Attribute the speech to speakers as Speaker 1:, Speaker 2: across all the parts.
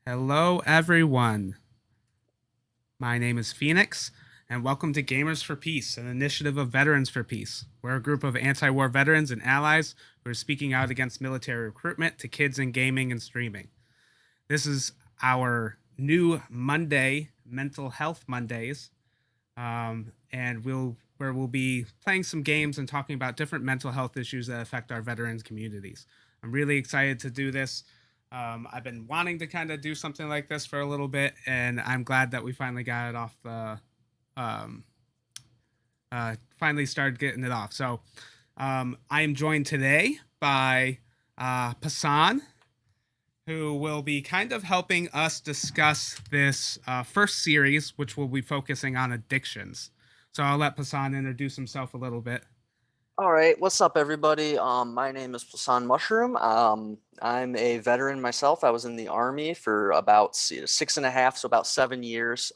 Speaker 1: Hello, everyone. My name is Phoenix, and welcome to Gamers for Peace, an initiative of Veterans for Peace. We're a group of anti war veterans and allies who are speaking out against military recruitment to kids in gaming and streaming. This is our new Monday, Mental Health Mondays, and where we'll be playing some games and talking about different mental health issues that affect our veterans communities. I'm really excited to do this. I've been wanting to kind of do something like this for a little bit, and I'm glad that we finally got it off the um, finally started getting it off. So I am joined today by Pasan, who will be kind of helping us discuss this first series, which will be focusing on addictions. So I'll let Pasan introduce himself a little bit.
Speaker 2: All right, what's up, everybody? My name is Plasan Mushroom. I'm a veteran myself. I was in the Army for about 6.5, so about 7 years.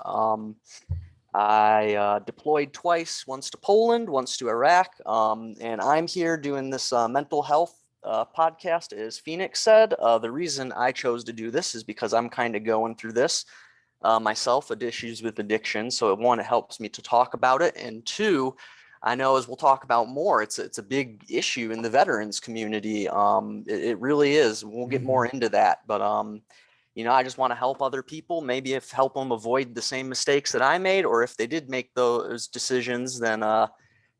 Speaker 2: I deployed twice, once to Poland, once to Iraq, and I'm here doing this mental health podcast, as Phoenix said. The reason I chose to do this is because I'm kind of going through this myself, issues with addiction. So one, it helps me to talk about it, and two, I know as we'll talk about more, it's a big issue in the veterans community. It really is. We'll get
Speaker 1: Mm-hmm.
Speaker 2: more into that, but I just want to help other people. Maybe if help them avoid the same mistakes that I made, or if they did make those decisions, then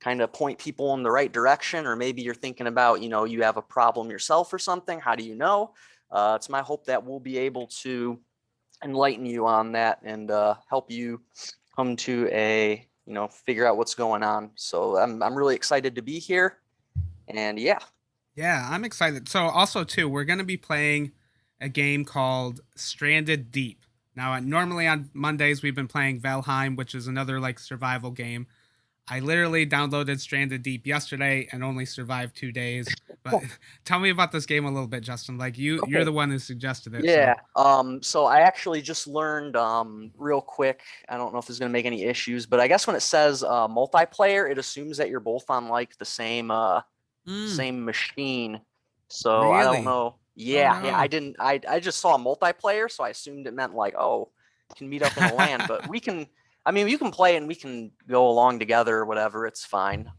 Speaker 2: kind of point people in the right direction. Or maybe you're thinking about, you have a problem yourself or something. How do you know? It's my hope that we'll be able to enlighten you on that and help you come to figure out what's going on. So I'm really excited to be here, and yeah.
Speaker 1: Yeah, I'm excited. So also too, we're going to be playing a game called Stranded Deep. Now, normally on Mondays we've been playing Valheim, which is another like survival game. I literally downloaded Stranded Deep yesterday and only survived 2 days. But tell me about this game a little bit, Justin. Like you're
Speaker 2: Okay.
Speaker 1: the one who suggested it.
Speaker 2: Yeah.
Speaker 1: So
Speaker 2: So I actually just learned real quick. I don't know if it's gonna make any issues, but I guess when it says multiplayer, it assumes that you're both on like the
Speaker 1: mm,
Speaker 2: same machine. So I don't
Speaker 1: really?
Speaker 2: know.
Speaker 1: Oh
Speaker 2: Yeah, yeah. I
Speaker 1: no.
Speaker 2: didn't. I just saw multiplayer, so I assumed it meant like, oh, you can meet up in a LAN. But we can. I mean, you can play and we can go along together or whatever. It's fine.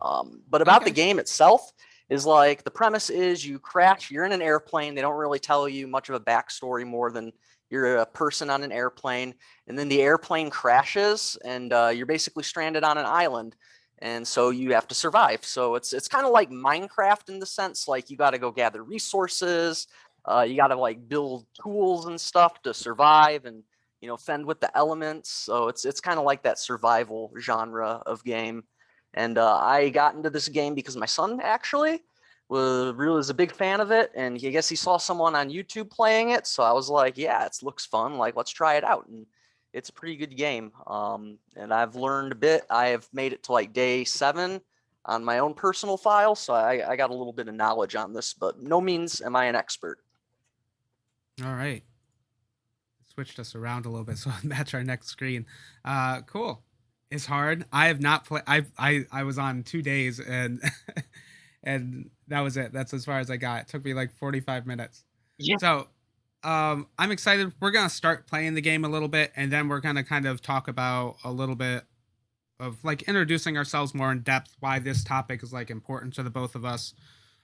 Speaker 2: But about the
Speaker 1: Okay.
Speaker 2: game itself is like the premise is you crash. You're in an airplane. They don't really tell you much of a backstory more than you're a person on an airplane, and then the airplane crashes, and you're basically stranded on an island, and so you have to survive. So it's kind of like Minecraft in the sense like you got to go gather resources, you got to like build tools and stuff to survive, and fend with the elements. So it's kind of like that survival genre of game. And I got into this game because my son actually was a big fan of it, and I guess he saw someone on YouTube playing it. So I was like, yeah, it looks fun. Like, let's try it out. And it's a pretty good game. And I've learned a bit. I have made it to like day 7 on my own personal file, so I got a little bit of knowledge on this, but no means am I an expert.
Speaker 1: All right. Switched us around a little bit so it match our next screen. Cool. It's hard. I have not played. I was on 2 days and and that was it. That's as far as I got. It took me like 45 minutes.
Speaker 2: Yeah.
Speaker 1: So I'm excited. We're gonna start playing the game a little bit, and then we're gonna kind of talk about a little bit of like introducing ourselves more in depth, why this topic is like important to the both of us,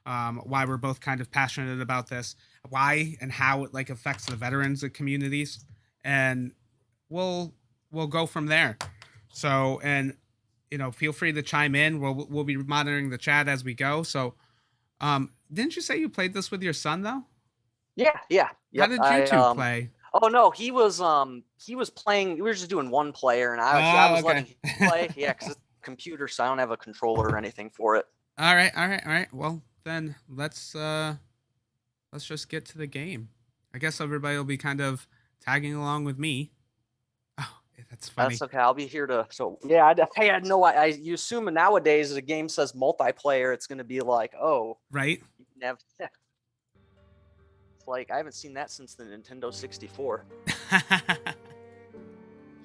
Speaker 1: why we're both kind of passionate about this, why and how it like affects the veterans and communities, and we'll we'll go from there. So and feel free to chime in. We'll be monitoring the chat as we go. So didn't you say you played this with your son though?
Speaker 2: Yeah, yeah,
Speaker 1: How
Speaker 2: yep.
Speaker 1: did you two play?
Speaker 2: Oh no, he was playing. We were just doing one player, and I
Speaker 1: Oh,
Speaker 2: was
Speaker 1: okay.
Speaker 2: letting him play. Yeah, because it's a computer, so I don't have a controller or anything for it.
Speaker 1: All right, all right, all right. Well, then let's just get to the game. I guess everybody will be kind of tagging along with me. Oh, that's
Speaker 2: That's
Speaker 1: funny,
Speaker 2: okay. I'll be here to. So yeah, hey, I know. You assume nowadays a game says multiplayer, it's going to be like, oh,
Speaker 1: right?
Speaker 2: you can have. It's like I haven't seen that since the Nintendo 64.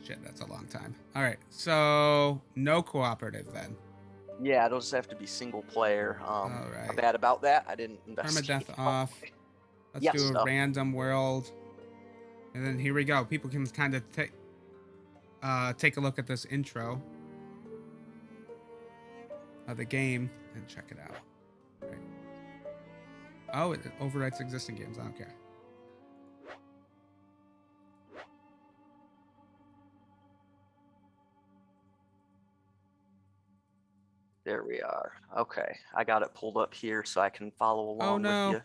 Speaker 1: Shit, that's a long time. All right, so no cooperative then.
Speaker 2: Yeah, those have to be single player.
Speaker 1: All
Speaker 2: My
Speaker 1: right,
Speaker 2: bad about that. I didn't investigate.
Speaker 1: permadeath off. Let's do
Speaker 2: Yes.
Speaker 1: a random world. And then here we go. People can kind of take a look at this intro of the game and check it out. Right. Oh, it overwrites existing games. I don't care.
Speaker 2: There we are. Okay, I got it pulled up here so I can follow
Speaker 1: Oh
Speaker 2: along with
Speaker 1: no.
Speaker 2: you.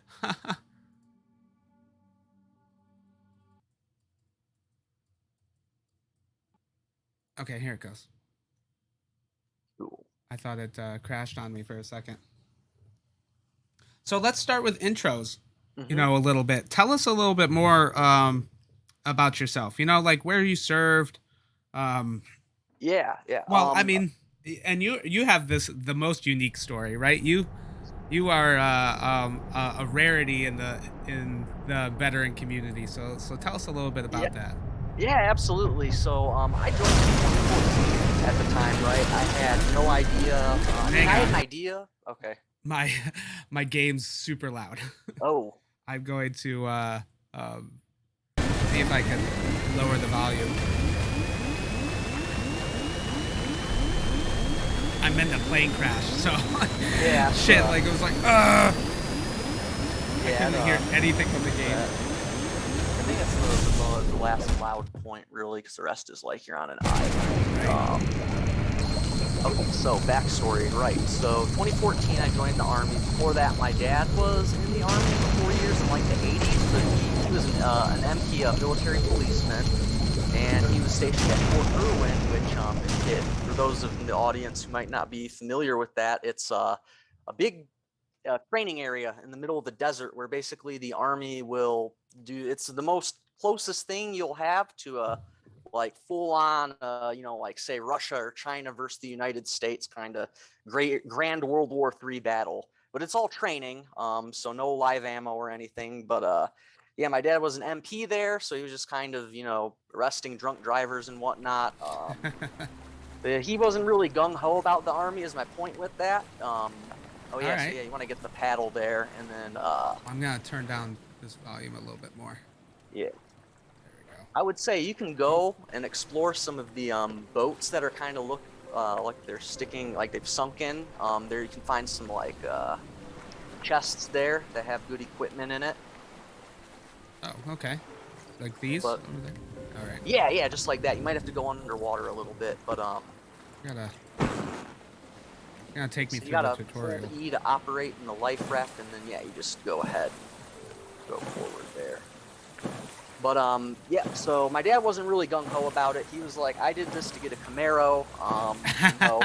Speaker 1: Okay, here it goes.
Speaker 2: Cool.
Speaker 1: I thought it crashed on me for a second. So let's start with intros. You
Speaker 2: Mm-hmm.
Speaker 1: know, a little bit. Tell us a little bit more about yourself. You know, like where you served. Um,
Speaker 2: Yeah, yeah.
Speaker 1: well, I mean, and you have the most unique story, right? You are a rarity in the veteran community. So tell us a little bit
Speaker 2: Yeah,
Speaker 1: about that.
Speaker 2: yeah, absolutely. So I joined in 2014 at the time, right? I had no idea. I mean,
Speaker 1: Hang
Speaker 2: I had an
Speaker 1: on,
Speaker 2: idea. Okay.
Speaker 1: my my game's super loud.
Speaker 2: Oh,
Speaker 1: I'm going to um, see if I can lower the volume. I'm in the plane crash, so
Speaker 2: yeah.
Speaker 1: shit. Like it was like, I
Speaker 2: Yeah.
Speaker 1: couldn't hear anything from the game.
Speaker 2: I think it's the last loud point, really, because the rest is like you're on an island. Okay, so backstory, right? So 2014, I joined the Army. Before that, my dad was in the Army for 4 years in like the 80s, but he was an MP, a military policeman, and he was stationed at Fort Irwin, which, for those of the audience who might not be familiar with that, it's a big training area in the middle of the desert where basically the Army will do. It's the most closest thing you'll have to a like full on, like say Russia or China versus the United States kind of great grand World War III battle. But it's all training, so no live ammo or anything. But yeah, my dad was an MP there, so he was just kind of arresting drunk drivers and whatnot. He wasn't really gung ho about the Army, is my point with that. Oh
Speaker 1: All
Speaker 2: yeah, so
Speaker 1: right,
Speaker 2: yeah, you want to get the paddle there, and then
Speaker 1: I'm gonna turn down this volume a little bit more.
Speaker 2: yeah,
Speaker 1: There we go.
Speaker 2: I would say you can go and explore some of the boats that are kind of look like they're sticking, like they've sunk in. There you can find some like chests there that have good equipment in it.
Speaker 1: Oh, okay. Like these
Speaker 2: But
Speaker 1: over there. All right.
Speaker 2: yeah, just like that. You might have to go underwater a little bit, but
Speaker 1: Gotta take me
Speaker 2: so you
Speaker 1: through the
Speaker 2: gotta hold
Speaker 1: tutorial.
Speaker 2: E to operate in the life raft, and then yeah, you just go ahead, go forward there. But yeah, so my dad wasn't really gung ho about it. He was like, I did this to get a Camaro, you know,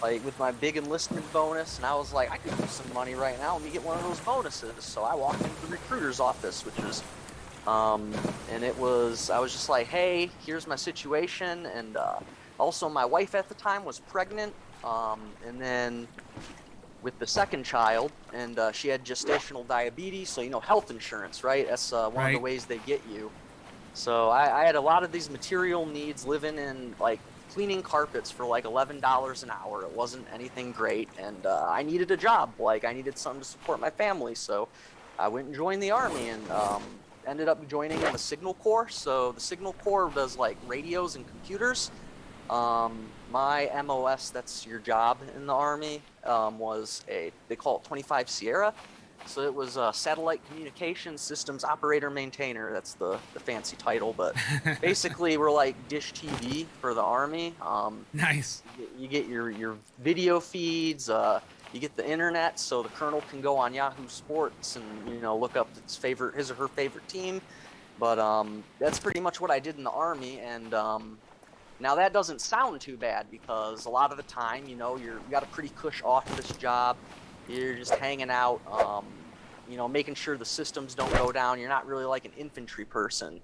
Speaker 2: like with my big enlistment bonus, and I was like, I could use some money right now. Let me get one of those bonuses. So I walked into the recruiter's office, which was, and I was just like, hey, here's my situation, and also my wife at the time was pregnant, and then with the second child, and she had gestational diabetes, so health insurance, right? That's one of the
Speaker 1: Right.
Speaker 2: ways they get you. So I had a lot of these material needs, living in like cleaning carpets for like $11 an hour. It wasn't anything great, and I needed a job. Like I needed something to support my family, so I went and joined the Army, and ended up joining in the Signal Corps. So the Signal Corps does like radios and computers. My MOS, that's your job in the Army, they call it 25 Sierra. So it was a satellite communications systems operator maintainer. That's the fancy title, but basically we're like Dish TV for the Army.
Speaker 1: Nice.
Speaker 2: You get your video feeds, you get the internet, so the colonel can go on Yahoo Sports and look up his or her favorite team. But that's pretty much what I did in the Army, and now that doesn't sound too bad because a lot of the time, you got a pretty cush office job. You're just hanging out, making sure the systems don't go down. You're not really like an infantry person.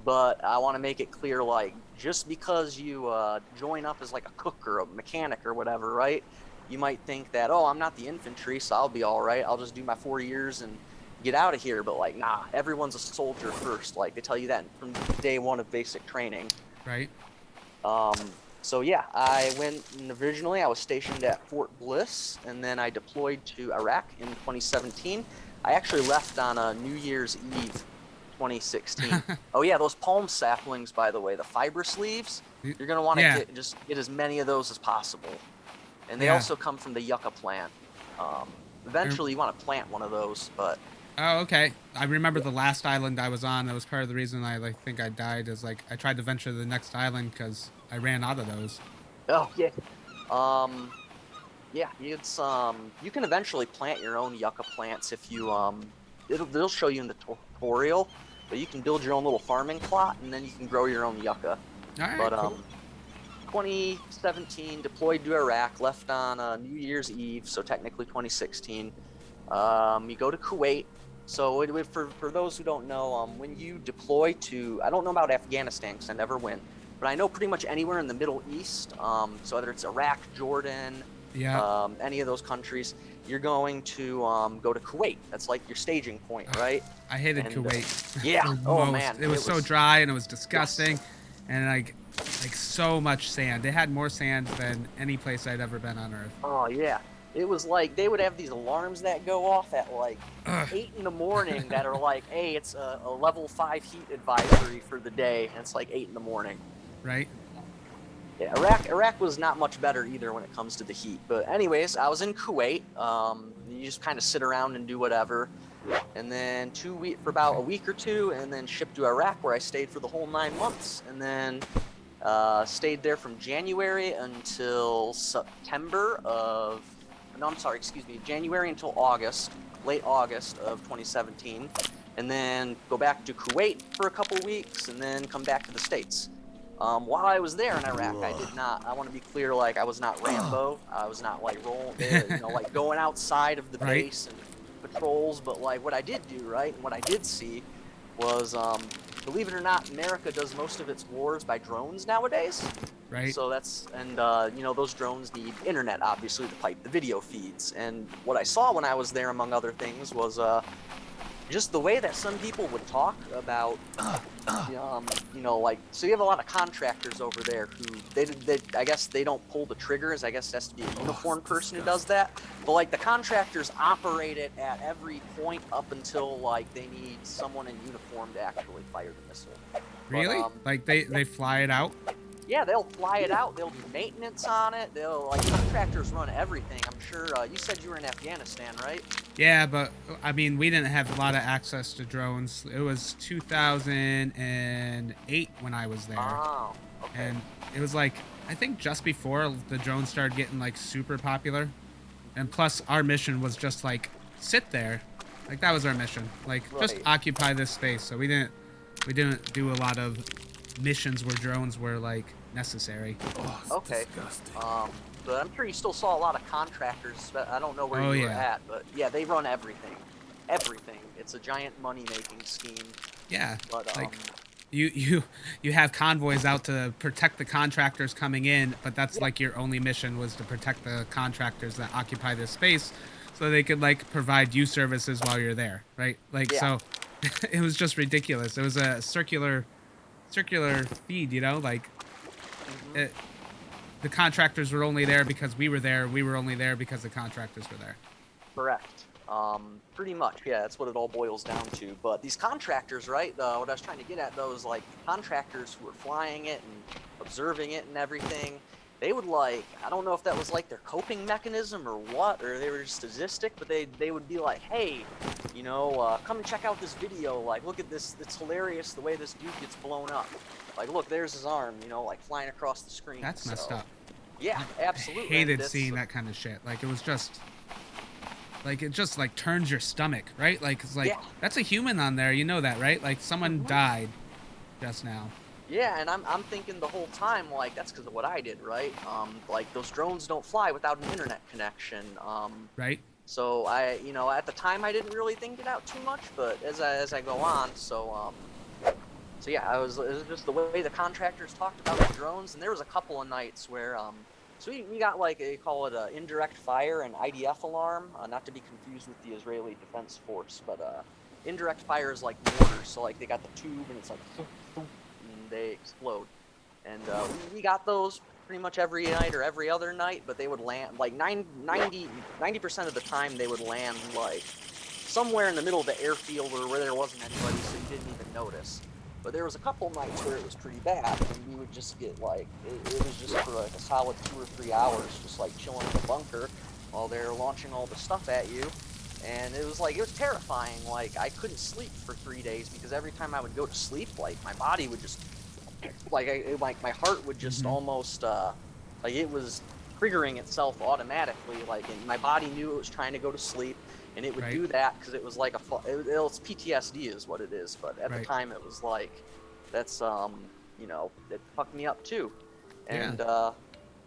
Speaker 2: But I want to make it clear, like, just because you join up as like a cook or a mechanic or whatever, right? You might think that, oh, I'm not the infantry, so I'll be all right. I'll just do my 4 years and get out of here. But like, nah, everyone's a soldier first. Like they tell you that from day one of basic training.
Speaker 1: Right.
Speaker 2: Um, so yeah, I went, and originally I was stationed at Fort Bliss, and then I deployed to Iraq in 2017. I actually left on New Year's Eve 2016. Oh yeah, those palm saplings, by the way, the fiber sleeves, you're gonna want to
Speaker 1: Yeah,
Speaker 2: get as many of those as possible. And they
Speaker 1: yeah.
Speaker 2: also come from the yucca plant.
Speaker 1: Er,
Speaker 2: Eventually, you want to plant one of those, but
Speaker 1: Oh, okay. I remember
Speaker 2: yeah.
Speaker 1: the last island I was on. That was part of the reason I like think I died. Is like I tried to venture to the next island because I ran out of those.
Speaker 2: Oh yeah. Um, yeah, it's you can eventually plant your own yucca plants if you they'll show you in the tutorial, but you can build your own little farming plot and then you can grow your own yucca.
Speaker 1: All right,
Speaker 2: But
Speaker 1: cool.
Speaker 2: 2017 deployed to Iraq, left on New Year's Eve, so technically 2016. You go to Kuwait. So for those who don't know, when you deploy to, I don't know about Afghanistan because I never went, but I know pretty much anywhere in the Middle East. So whether it's Iraq, Jordan,
Speaker 1: Yeah.
Speaker 2: any of those countries, you're going to go to Kuwait. That's like your staging point,
Speaker 1: Ugh,
Speaker 2: right?
Speaker 1: I hated
Speaker 2: And
Speaker 1: Kuwait
Speaker 2: yeah,
Speaker 1: the
Speaker 2: oh
Speaker 1: most.
Speaker 2: man,
Speaker 1: It was
Speaker 2: it
Speaker 1: so
Speaker 2: was
Speaker 1: dry and it was
Speaker 2: yes.
Speaker 1: disgusting, and like so much sand. They had more sand than any place I'd ever been on Earth.
Speaker 2: Oh yeah, it was like they would have these alarms that go off at like
Speaker 1: Ugh.
Speaker 2: 8 in the morning that are like, hey, it's a level 5 heat advisory for the day, and it's like 8 in the morning.
Speaker 1: Right.
Speaker 2: Yeah, Iraq was not much better either when it comes to the heat. But anyways, I was in Kuwait. You just kind of sit around and do whatever, and then 2 week for about a week or two, and then shipped to Iraq where I stayed for the whole 9 months, and then stayed there from January until September of. No, I'm sorry, excuse me, January until August, late August of 2017, and then go back to Kuwait for a couple weeks, and then come back to the States. While I was there in Iraq, I did not. I want to be clear, like I was not Rambo. I was not like rolling there, like going outside of the
Speaker 1: Right.
Speaker 2: base and patrols. But like what I did do, right, and what I did see was, believe it or not, America does most of its wars by drones nowadays.
Speaker 1: Right.
Speaker 2: So that's and those drones need internet obviously to pipe the video feeds. And what I saw when I was there, among other things, was just the way that some people would talk about like, so you have a lot of contractors over there who they I guess they don't pull the triggers. I guess it has to be a uniformed person who does that. But like the contractors operate it at every point up until like they need someone in uniform to actually fire the missile.
Speaker 1: Really?
Speaker 2: But
Speaker 1: Like they fly it out?
Speaker 2: yeah, they'll fly it out. They'll do maintenance on it. They'll like contractors run everything. I'm sure you said you were in Afghanistan, right?
Speaker 1: Yeah, but I mean, we didn't have a lot of access to drones. It was 2008 when I was there,
Speaker 2: Oh, okay.
Speaker 1: and it was like I think just before the drones started getting like super popular. And plus, our mission was just like sit there, like that was our mission, like just
Speaker 2: Right.
Speaker 1: occupy this space. So we didn't do a lot of missions where drones were like necessary.
Speaker 3: Oh, it's
Speaker 2: Okay.
Speaker 3: disgusting.
Speaker 2: But I'm sure you still saw a lot of contractors. But I don't know where
Speaker 1: Oh
Speaker 2: you were
Speaker 1: yeah,
Speaker 2: at, but yeah, they run everything. Everything. It's a giant money-making scheme.
Speaker 1: yeah.
Speaker 2: But
Speaker 1: Like you have convoys out to protect the contractors coming in, but that's
Speaker 2: yeah,
Speaker 1: like your only mission was to protect the contractors that occupy this space, so they could like provide you services while you're there, right? Like
Speaker 2: yeah.
Speaker 1: so, it was just ridiculous. It was a circular feed, like
Speaker 2: Hmm.
Speaker 1: it, the contractors were only there because we were there. We were only there because the contractors were there.
Speaker 2: Correct. Pretty much, yeah, that's what it all boils down to. But these contractors, right? What I was trying to get at, those like contractors who were flying it and observing it and everything, they would like, I don't know if that was like their coping mechanism or what, or they were just sadistic, but they would be like, hey, come and check out this video. Like, look at this. It's hilarious the way this dude gets blown up. Like, look, there's his arm, like flying across the screen.
Speaker 1: That's messed
Speaker 2: So,
Speaker 1: up.
Speaker 2: yeah,
Speaker 1: I
Speaker 2: absolutely. And
Speaker 1: hated
Speaker 2: that's
Speaker 1: seeing that kind of shit. Like it was just like it just like turns your stomach, right? Like it's like
Speaker 2: yeah.
Speaker 1: that's a human on there, you know that, right? Like someone
Speaker 2: Mhm.
Speaker 1: died just now,
Speaker 2: Yeah, and I'm thinking the whole time, like, that's because of what I did, right? Like those drones don't fly without an internet connection.
Speaker 1: right?
Speaker 2: So at the time I didn't really think it out too much, but as I go on, so yeah, it was just the way the contractors talked about the drones, and there was a couple of nights where so we got like they call it a indirect fire and IDF alarm, not to be confused with the Israeli Defense Force, but indirect fire is like mortars, so like they got the tube and it's like and they explode, and we got those pretty much every night or every other night, but they would land like 90% of the time they would land like somewhere in the middle of the airfield or where there wasn't anybody, so you didn't even notice. But there was a couple nights where it was pretty bad, and we would just get like, it was just for like a solid 2 or 3 hours, just like chilling in the bunker while they're launching all the stuff at you. And it was terrifying. Like, I couldn't sleep for 3 days because every time I would go to sleep, like my body would just, like my heart would just almost, like it was triggering itself automatically. Like, and my body knew it was trying to go to sleep. And it would do that because it was like it's PTSD is what it is. But at the time, it was like, that's, you know, it fucked me up too. And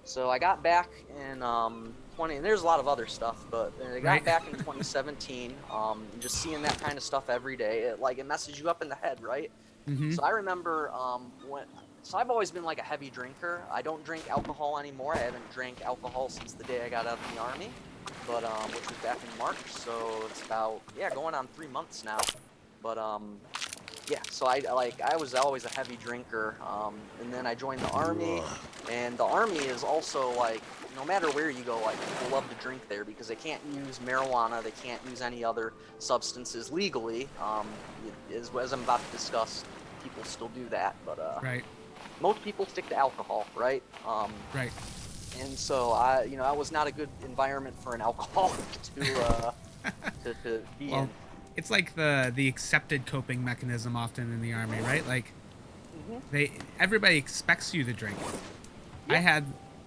Speaker 2: so I got back in and there's a lot of other stuff, but I got back in 2017. Just seeing that kind of stuff every day, it messes you up in the head, right? So I remember so I've always been like a heavy drinker. I don't drink alcohol anymore. I haven't drank alcohol since the day I got out of the Army. But which was back in March, so it's about going on 3 months now. But so I was always a heavy drinker, and then I joined the Army, and the Army is also like, no matter where you go, like, people love to drink there because they can't use marijuana, they can't use any other substances legally. As I'm about to discuss, people still do that, but most people stick to alcohol, right? And so I was not a good environment for an alcoholic to be in.
Speaker 1: It's like the accepted coping mechanism often in the Army, right? Like, everybody expects you to drink. I have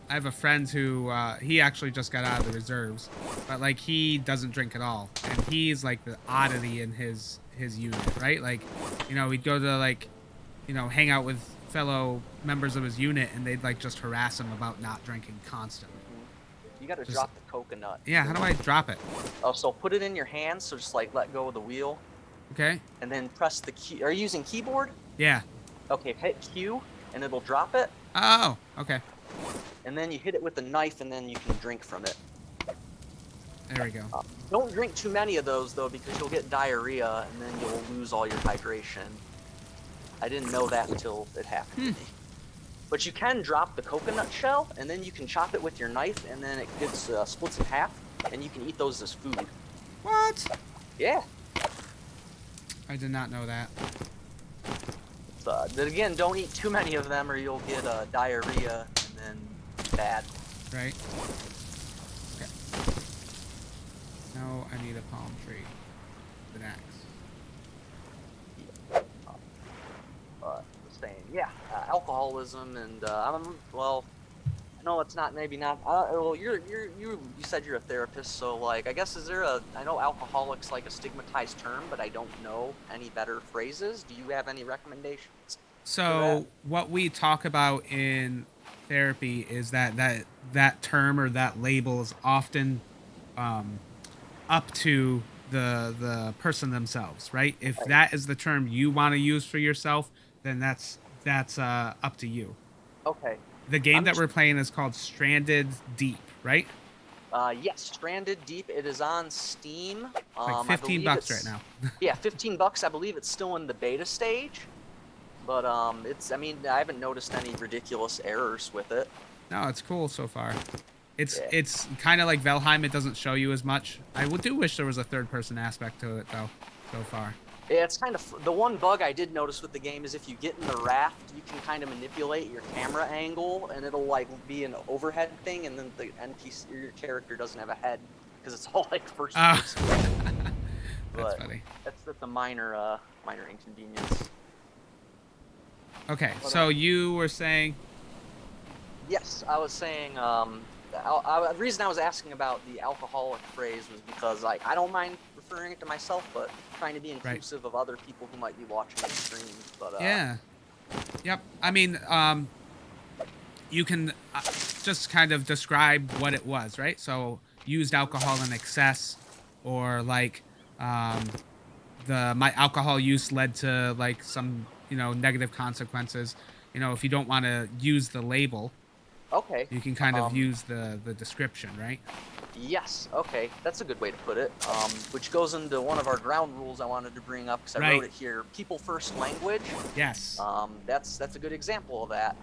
Speaker 1: a friend who he actually just got out of the reserves, but like he doesn't drink at all, and he's like the oddity in his unit, right? Like, he'd go to like, hang out with fellow members of his unit, and they'd like just harass him about not drinking constantly.
Speaker 2: You gotta drop the coconut.
Speaker 1: Yeah, how do I drop it?
Speaker 2: Oh, so put it in your hands, so just like let go of the wheel.
Speaker 1: Okay.
Speaker 2: And then press the key. Are you using keyboard?
Speaker 1: Yeah.
Speaker 2: Okay, hit Q, and it'll drop it.
Speaker 1: Oh, okay.
Speaker 2: And then you hit it with a knife, and then you can drink from it.
Speaker 1: There we go.
Speaker 2: Don't drink too many of those, though, because you'll get diarrhea, and then you'll lose all your hydration. I didn't know that until it happened to me. But you can drop the coconut shell, and then you can chop it with your knife, and then it gets splits in half, and you can eat those as food.
Speaker 1: What?
Speaker 2: Yeah.
Speaker 1: I did not know that.
Speaker 2: But again, don't eat too many of them, or you'll get diarrhea, and then bad.
Speaker 1: Right. Okay. Now I need a palm tree. An axe.
Speaker 2: Alcoholism and well, no, it's not. Maybe not. Well, you said you're a therapist, so like, I guess I know alcoholics like a stigmatized term, but I don't know any better phrases. Do you have any recommendations?
Speaker 1: So what we talk about in therapy is that term or that label is often up to the person themselves, right? If that is the term you want to use for yourself, then that's up to you.
Speaker 2: Okay.
Speaker 1: The game that we're playing is called Stranded Deep, right?
Speaker 2: Yes, Stranded Deep. It is on Steam.
Speaker 1: Like $15 right now.
Speaker 2: Yeah, $15. I believe it's still in the beta stage, but I haven't noticed any ridiculous errors with it.
Speaker 1: No, it's cool so far. It's kind of like Valheim. It doesn't show you as much. I do wish there was a third-person aspect to it, though, so far.
Speaker 2: Yeah, it's kind of the one bug I did notice with the game is if you get in the raft, you can kind of manipulate your camera angle, and it'll like be an overhead thing, and then the NPC, your character doesn't have a head because it's all like first person.
Speaker 1: That's funny.
Speaker 2: That's a minor inconvenience.
Speaker 1: Okay, so you were saying?
Speaker 2: Yes, I was saying. The reason I was asking about the alcoholic phrase was because I don't mind referring it to myself, but trying to be inclusive of other people who might be watching the stream. But
Speaker 1: yeah, yep. I mean, you can just kind of describe what it was, right? So used alcohol in excess, or like my alcohol use led to like some negative consequences. If you don't want to use the label.
Speaker 2: Okay.
Speaker 1: You can kind of use the description, right?
Speaker 2: Yes. Okay. That's a good way to put it. Which goes into one of our ground rules I wanted to bring up because I wrote it here. People first language.
Speaker 1: Yes.
Speaker 2: That's a good example of that.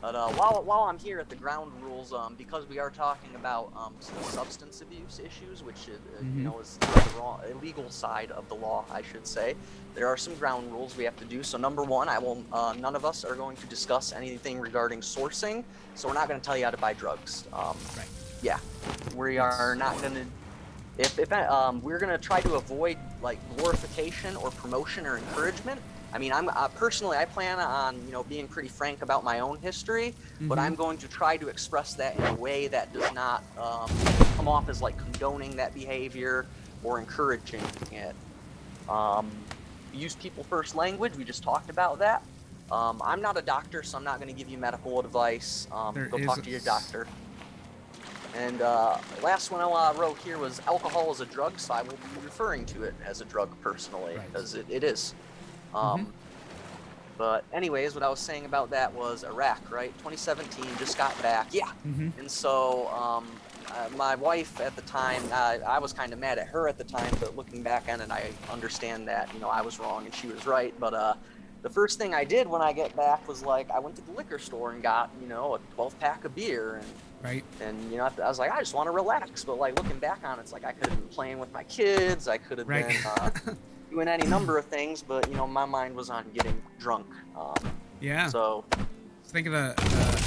Speaker 2: But while I'm here at the ground rules, because we are talking about the substance abuse issues, which
Speaker 1: Mm-hmm.
Speaker 2: is the wrong, illegal side of the law, I should say, there are some ground rules we have to do. So number one, I will none of us are going to discuss anything regarding sourcing. So we're not going to tell you how to buy drugs.
Speaker 1: Right.
Speaker 2: Yeah, we are
Speaker 1: Yes.
Speaker 2: not going to if we're gonna try to avoid like glorification or promotion or encouragement. I mean, I'm personally, I plan on being pretty frank about my own history, but
Speaker 1: Mm-hmm.
Speaker 2: I'm going to try to express that in a way that does not come off as like condoning that behavior or encouraging it. Use people first language. We just talked about that. I'm not a doctor, so I'm not going to give you medical advice.
Speaker 1: There
Speaker 2: Go
Speaker 1: is.
Speaker 2: talk to your doctor. And last one I wrote here was alcohol is a drug, so I will be referring to it as a drug personally
Speaker 1: Right.
Speaker 2: because it is.
Speaker 1: Mm-hmm.
Speaker 2: Um, but anyways, what I was saying about that was Iraq, right? 2017, just got back, yeah.
Speaker 1: Mm-hmm.
Speaker 2: And so my wife at the time, I was kind of mad at her at the time, but looking back on it, I understand that I was wrong and she was right. But the first thing I did when I get back was like I went to the liquor store and got a 12 pack of beer
Speaker 1: Right.
Speaker 2: and I was like, I just want to relax. But like looking back on it, it's like I could have been playing with my kids. I could have
Speaker 1: Right.
Speaker 2: been doing any number of things, but my mind was on getting drunk.
Speaker 1: Yeah.
Speaker 2: So
Speaker 1: Think of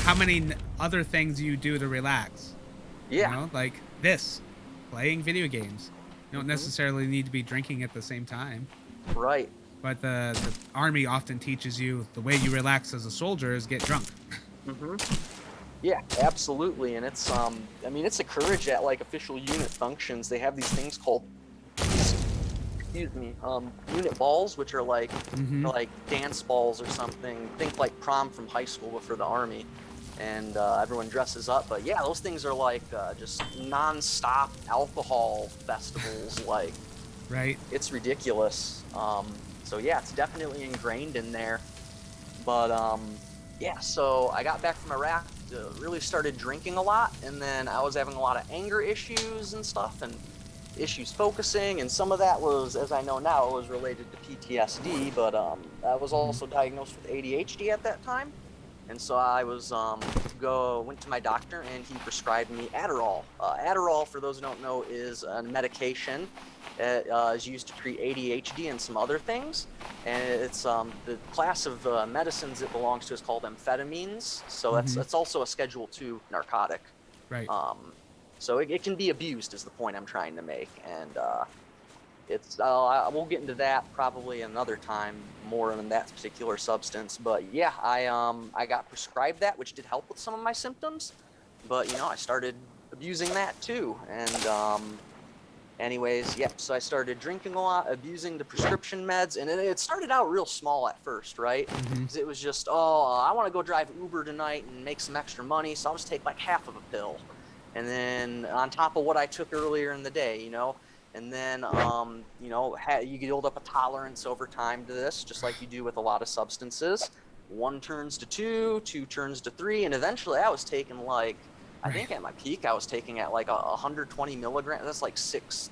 Speaker 1: how many other things you do to relax.
Speaker 2: yeah,
Speaker 1: Like this, playing video games. You don't
Speaker 2: hmm
Speaker 1: necessarily need to be drinking at the same time.
Speaker 2: right,
Speaker 1: But the army often teaches you the way you relax as a soldier is get drunk.
Speaker 2: hmm yeah, absolutely. And it's I mean, it's encouraged at like official unit functions. They have these things called excuse me, unit balls, which are like
Speaker 1: Mm-hmm.
Speaker 2: dance balls or something. Think like prom from high school, but for the army. And everyone dresses up. But yeah, those things are like just non-stop alcohol festivals. Like
Speaker 1: Right.
Speaker 2: it's ridiculous. So yeah, it's definitely ingrained in there. But yeah, so I got back from Iraq, really started drinking a lot, and then I was having a lot of anger issues and stuff, and issues focusing, and some of that was, as I know now, it was related to PTSD. But I was
Speaker 1: Mm-hmm.
Speaker 2: also diagnosed with ADHD at that time, and so I was went to my doctor, and he prescribed me Adderall. Adderall, for those who don't know, is a medication that is used to treat ADHD and some other things. And it's the class of medicines it belongs to is called amphetamines. So
Speaker 1: Mm-hmm.
Speaker 2: that's also a Schedule 2 narcotic.
Speaker 1: Right.
Speaker 2: Um, so it can be abused, is the point I'm trying to make. And we'll get into that probably another time more than that particular substance. But yeah, I got prescribed that, which did help with some of my symptoms. But I started abusing that too. And anyways, yep. So I started drinking a lot, abusing the prescription meds, and it started out real small at first, right?
Speaker 1: Mm-hmm.
Speaker 2: Because it was just, oh, I want to go drive Uber tonight and make some extra money, so I'll just take like half of a pill, and then on top of what I took earlier in the day. And then you build up a tolerance over time to this, just like you do with a lot of substances. One turns to two, two turns to three, and eventually I was taking like I
Speaker 1: Right.
Speaker 2: think at my peak I was taking at like 120 milligrams. That's like six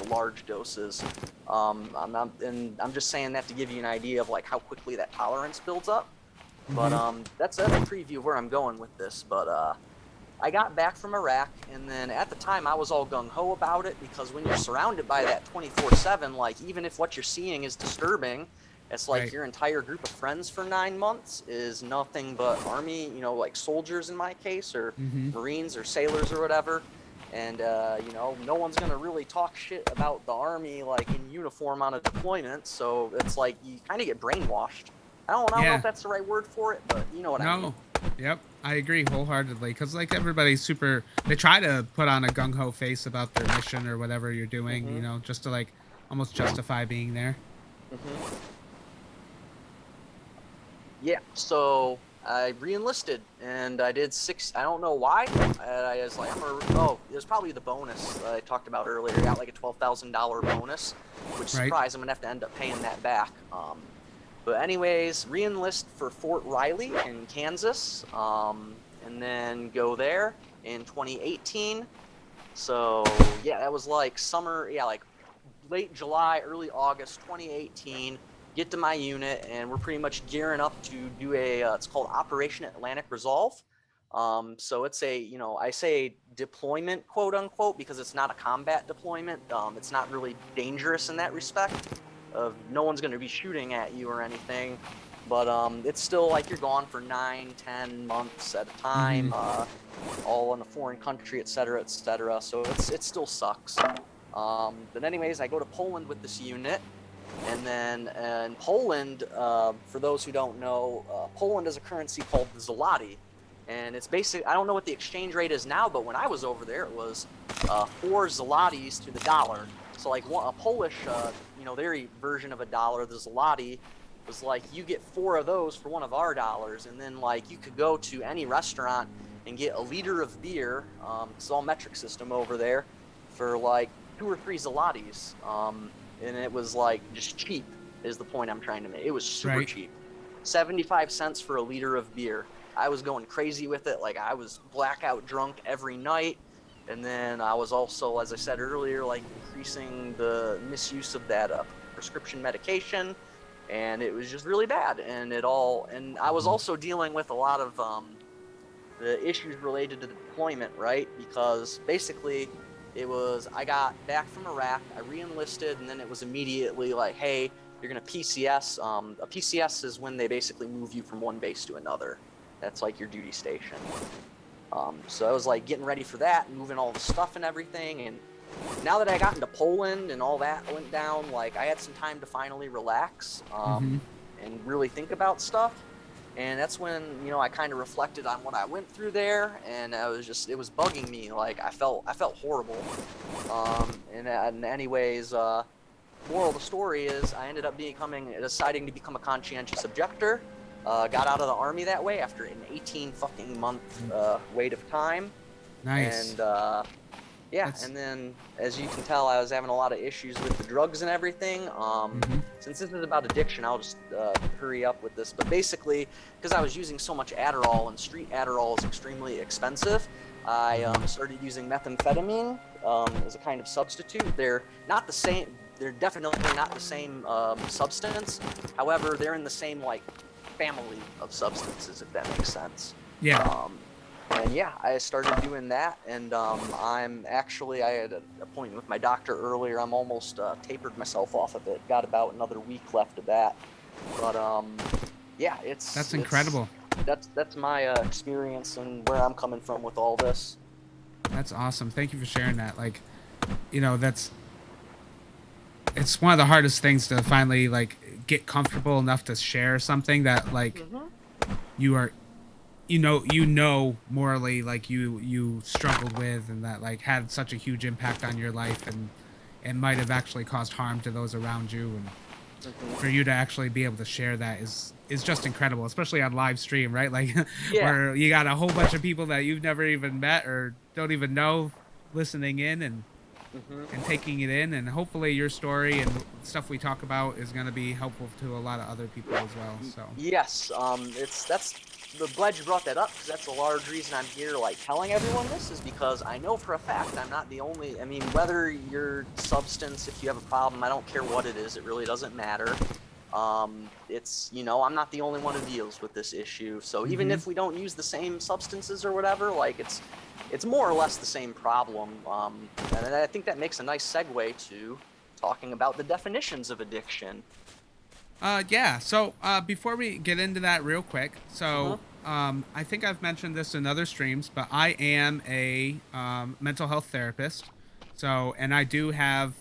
Speaker 2: large doses. And I'm just saying that to give you an idea of like how quickly that tolerance builds up. But
Speaker 1: Mm-hmm.
Speaker 2: that's a preview of where I'm going with this. But I got back from Iraq, and then at the time I was all gung ho about it because when you're surrounded by that 24/7, like even if what you're seeing is disturbing, it's like
Speaker 1: Right.
Speaker 2: your entire group of friends for 9 months is nothing but army, like soldiers in my case, or
Speaker 1: Mm-hmm.
Speaker 2: Marines or sailors or whatever. And no one's gonna really talk shit about the army like in uniform on a deployment. So it's like you kind of get brainwashed. I don't know if
Speaker 1: Yeah.
Speaker 2: that's the right word for it, but you know what I mean.
Speaker 1: No. Yep. I agree wholeheartedly because like everybody's super. They try to put on a gung ho face about their mission or whatever you're doing.
Speaker 2: hmm
Speaker 1: Just to like almost justify being there.
Speaker 2: hmm Yeah, so I re-enlisted and I did six. I don't know why. I was like, oh, it was probably the bonus that I talked about earlier. I got like a $12,000 bonus, which
Speaker 1: Right.
Speaker 2: surprise, I'm gonna have to end up paying that back. But anyways, re-enlist for Fort Riley in Kansas, and then go there in 2018. So yeah, that was like summer. Yeah, like late July, early August 2018. get to my unit, and we're pretty much gearing up to do it's called Operation Atlantic Resolve. So it's a, I say deployment, quote unquote, because it's not a combat deployment. It's not really dangerous in that respect. No one's going to be shooting at you or anything, but it's still like you're gone for 9-10 months at a time, all in a foreign country, et cetera, et cetera. So it still sucks. But anyways, I go to Poland with this unit. And then in Poland, for those who don't know, Poland has a currency called the zloty. And it's basically, I don't know what the exchange rate is now, but when I was over there, it was 4 zlotys to the dollar. So like a Polish, their version of a dollar, the zloty, was like you get 4 of those for one of our dollars. And then like you could go to any restaurant and get a liter of beer, it's all metric system over there, for like 2 or 3 zlotys. And it was like just cheap is the point I'm trying to make. It was super cheap. 75 cents for a liter of beer. I was going crazy with it. Like I was blackout drunk every night. And then I was also, as I said earlier, like increasing the misuse of that prescription medication. And it was just really bad. And I was also dealing with a lot of the issues related to the deployment, right? Because basically I got back from Iraq, I re-enlisted, and then it was immediately like, hey, you're going to PCS. A PCS is when they basically move you from one base to another. That's like your duty station. So I was like getting ready for that, moving all the stuff and everything. And now that I got into Poland and all that went down, like I had some time to finally relax and really think about stuff. And that's when, I kind of reflected on what I went through there, and it was bugging me. Like I felt horrible. And anyways, moral of the story is I ended up deciding to become a conscientious objector. Got out of the army that way after an 18 fucking month wait of time.
Speaker 1: Nice.
Speaker 2: And and then as you can tell, I was having a lot of issues with the drugs and everything. Since this is about addiction, I'll just hurry up with this. But basically, because I was using so much Adderall, and street Adderall is extremely expensive, I started using methamphetamine as a kind of substitute. They're not the same. They're definitely not the same substance. However, they're in the same like family of substances, if that makes sense.
Speaker 1: Yeah.
Speaker 2: And I started doing that, and I had an appointment with my doctor earlier. I'm almost tapered myself off of it. Got about another week left of that. But
Speaker 1: that's incredible.
Speaker 2: That's my experience and where I'm coming from with all this.
Speaker 1: That's awesome. Thank you for sharing that. Like, it's one of the hardest things to finally like get comfortable enough to share something that like you are morally like you struggled with, and that like had such a huge impact on your life, and might have actually caused harm to those around you, and for you to actually be able to share that is just incredible, especially on live stream, right? Like where you got a whole bunch of people that you've never even met or don't even know listening in and taking it in, and hopefully your story and stuff we talk about is going to be helpful to a lot of other people as well. So
Speaker 2: yes, I'm glad you brought that up, because that's a large reason I'm here, like telling everyone this, is because I know for a fact I'm not the only. I mean, whether your substance, if you have a problem, I don't care what it is, it really doesn't matter. It's I'm not the only one who deals with this issue. So even if we don't use the same substances or whatever, like it's more or less the same problem. And I think that makes a nice segue to talking about the definitions of addiction.
Speaker 1: So before we get into that real quick, so I think I've mentioned this in other streams, but I am a mental health therapist. So, and I do have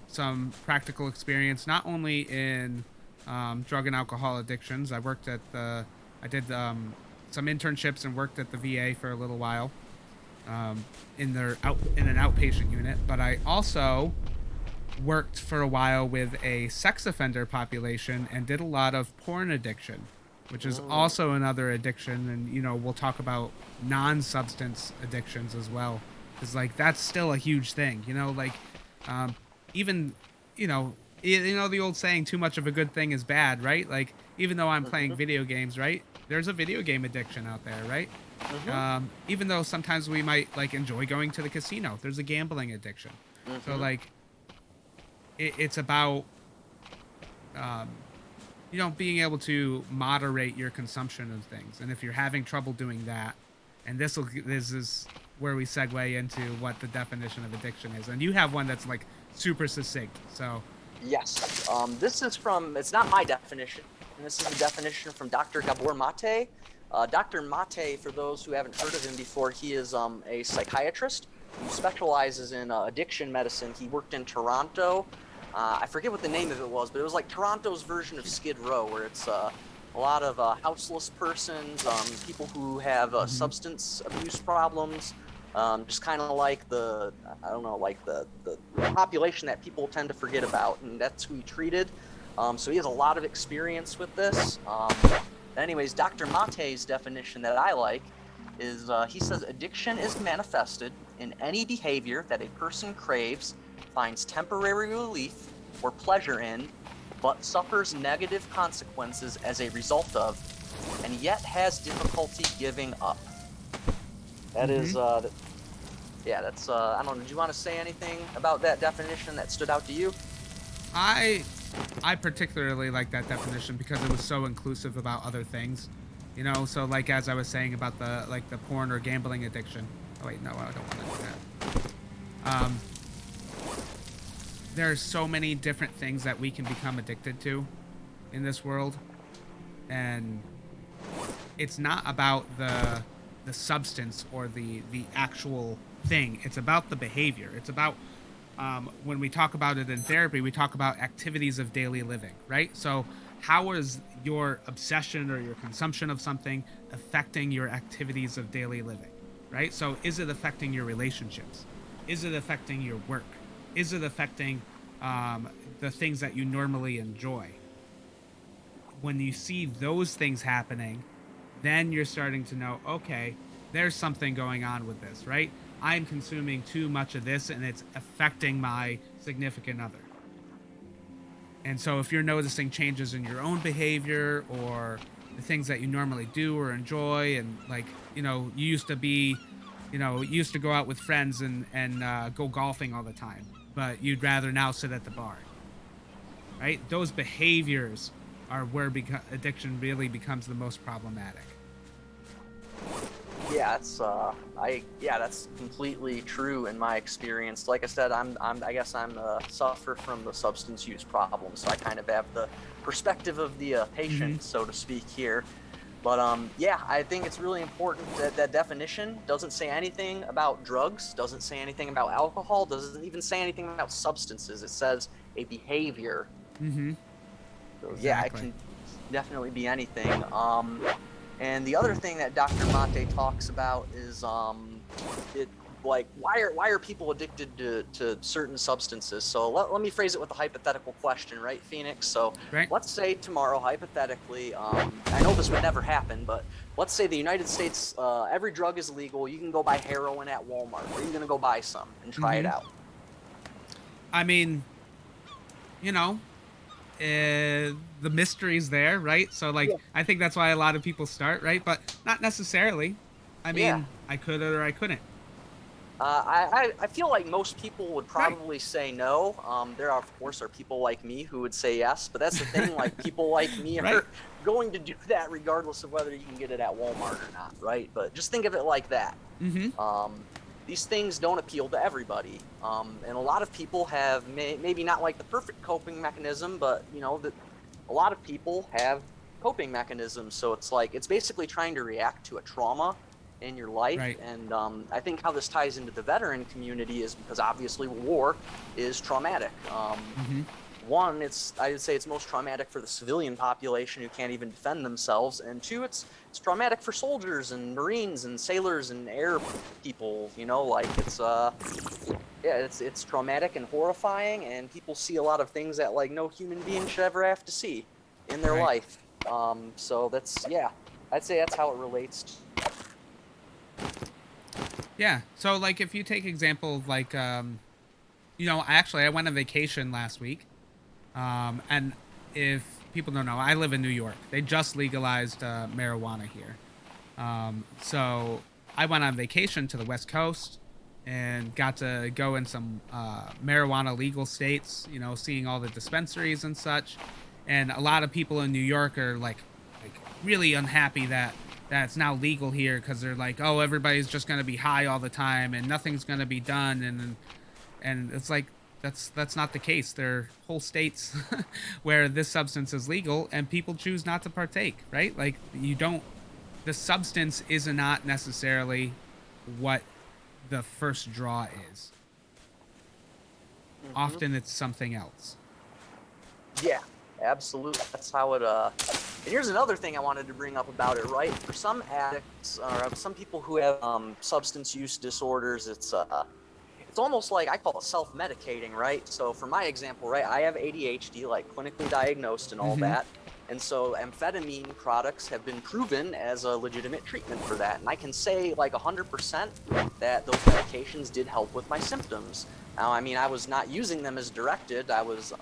Speaker 1: some practical experience, not only in drug and alcohol addictions. I did some internships and worked at the VA for a little while in an outpatient unit, but I also worked for a while with a sex offender population and did a lot of porn addiction, which is also another addiction. And we'll talk about non-substance addictions as well, because like that's still a huge thing. Even the old saying, too much of a good thing is bad, right? Like even though I'm playing video games, right, there's a video game addiction out there, right? Even though sometimes we might like enjoy going to the casino, there's a gambling addiction. So like it's about being able to moderate your consumption of things. And if you're having trouble doing that, and this is where we segue into what the definition of addiction is. And you have one that's like super succinct. So,
Speaker 2: Yes. This is from, it's not my definition. This is the definition from Dr. Gabor Mate. Dr. Mate, for those who haven't heard of him before, he is a psychiatrist who specializes in addiction medicine. He worked in Toronto. I forget what the name of it was, but it was like Toronto's version of Skid Row, where it's a lot of houseless persons, people who have
Speaker 1: mhm.
Speaker 2: substance abuse problems, just kind of like I don't know, like the population that people tend to forget about, and that's who he treated. So he has a lot of experience with this. Anyways, Dr. Mate's definition that I like is he says addiction is manifested in any behavior that a person craves, finds temporary relief or pleasure in, but suffers negative consequences as a result of, and yet has difficulty giving up. That is,
Speaker 1: Mhm.
Speaker 2: yeah, that's, I don't know, did you want to say anything about that definition that stood out to you?
Speaker 1: I I particularly like that definition because it was so inclusive about other things. So like as I was saying about the porn or gambling addiction. Oh wait, no, I don't want to do that. There's so many different things that we can become addicted to in this world, and it's not about the substance or the actual thing. It's about the behavior. It's about when we talk about it in therapy, we talk about activities of daily living, right? So, how is your obsession or your consumption of something affecting your activities of daily living, right? So, is it affecting your relationships? Is it affecting your work? Is it affecting the things that you normally enjoy? When you see those things happening, then you're starting to know, okay, there's something going on with this, right? I'm consuming too much of this and it's affecting my significant other. And so if you're noticing changes in your own behavior or the things that you normally do or enjoy, and like, you used to go out with friends and go golfing all the time, but you'd rather now sit at the bar, right? Those behaviors are where addiction really becomes the most problematic.
Speaker 2: Yeah, yeah, that's completely true in my experience. Like I said, I guess I'm suffer from the substance use problem, so I kind of have the perspective of the
Speaker 1: Hmm.
Speaker 2: patient, so to speak here. But yeah, I think it's really important that that definition doesn't say anything about drugs, doesn't say anything about alcohol, doesn't even say anything about substances. It says a behavior.
Speaker 1: Hmm.
Speaker 2: So yeah, it
Speaker 1: Exactly.
Speaker 2: can definitely be anything. And the other thing that Dr. Mate talks about is it like why are people addicted to certain substances? So let me phrase it with a hypothetical question, right, Phoenix? So
Speaker 1: Right.
Speaker 2: let's say tomorrow, hypothetically, I know this would never happen, but let's say the United States, every drug is legal. You can go buy heroin at Walmart. Are you going to go buy some and try it
Speaker 1: Hmm.
Speaker 2: out?
Speaker 1: I mean, you know, the mystery's there, right? So, like,
Speaker 2: Yeah.
Speaker 1: I think that's why a lot of people start, right? But not necessarily. I
Speaker 2: Yeah.
Speaker 1: mean, I could or I couldn't.
Speaker 2: I feel like most people would
Speaker 1: Right.
Speaker 2: probably say no. There are, of course, are people like me who would say yes, but that's the thing. Like people like me
Speaker 1: Right.
Speaker 2: are going to do that regardless of whether you can get it at Walmart or not, right? But just think of it like that.
Speaker 1: Hmm.
Speaker 2: Um, these things don't appeal to everybody, and a lot of people have maybe not like the perfect coping mechanism, but you know that a lot of people have coping mechanisms. So it's like it's basically trying to react to a trauma in your life.
Speaker 1: Right.
Speaker 2: And I think how this ties into the veteran community is because obviously war is traumatic.
Speaker 1: Hmm.
Speaker 2: One, I would say it's most traumatic for the civilian population who can't even defend themselves, and two, it's traumatic for soldiers and Marines and sailors and air people. You know, like it's yeah, it's traumatic and horrifying, and people see a lot of things that like no human being should ever have to see in their
Speaker 1: Right.
Speaker 2: life. So that's yeah, I'd say that's how it relates.
Speaker 1: Yeah. So, like, if you take example of like, I went on vacation last week. And if people don't know, I live in New York. They just legalized marijuana here. So I went on vacation to the West Coast and got to go in some marijuana legal states, seeing all the dispensaries and such. And a lot of people in New York are like really unhappy that it's now legal here because they're like, oh, everybody's just going to be high all the time and nothing's going to be done. And it's like that's not the case. There are whole states where this substance is legal and people choose not to partake, right? Like you don't the substance is not necessarily what the first draw is.
Speaker 2: Hmm.
Speaker 1: Often it's something else.
Speaker 2: Yeah, absolutely. That's how it. And here's another thing I wanted to bring up about it. Right, for some addicts or some people who have substance use disorders, it's almost like I call it self-medicating, right? So for my example, right, I have ADHD, like clinically diagnosed and all
Speaker 1: Mm-hmm.
Speaker 2: that. And so amphetamine products have been proven as a legitimate treatment for that. And I can say like 100% that those medications did help with my symptoms. Now, I mean, I was not using them as directed. I was,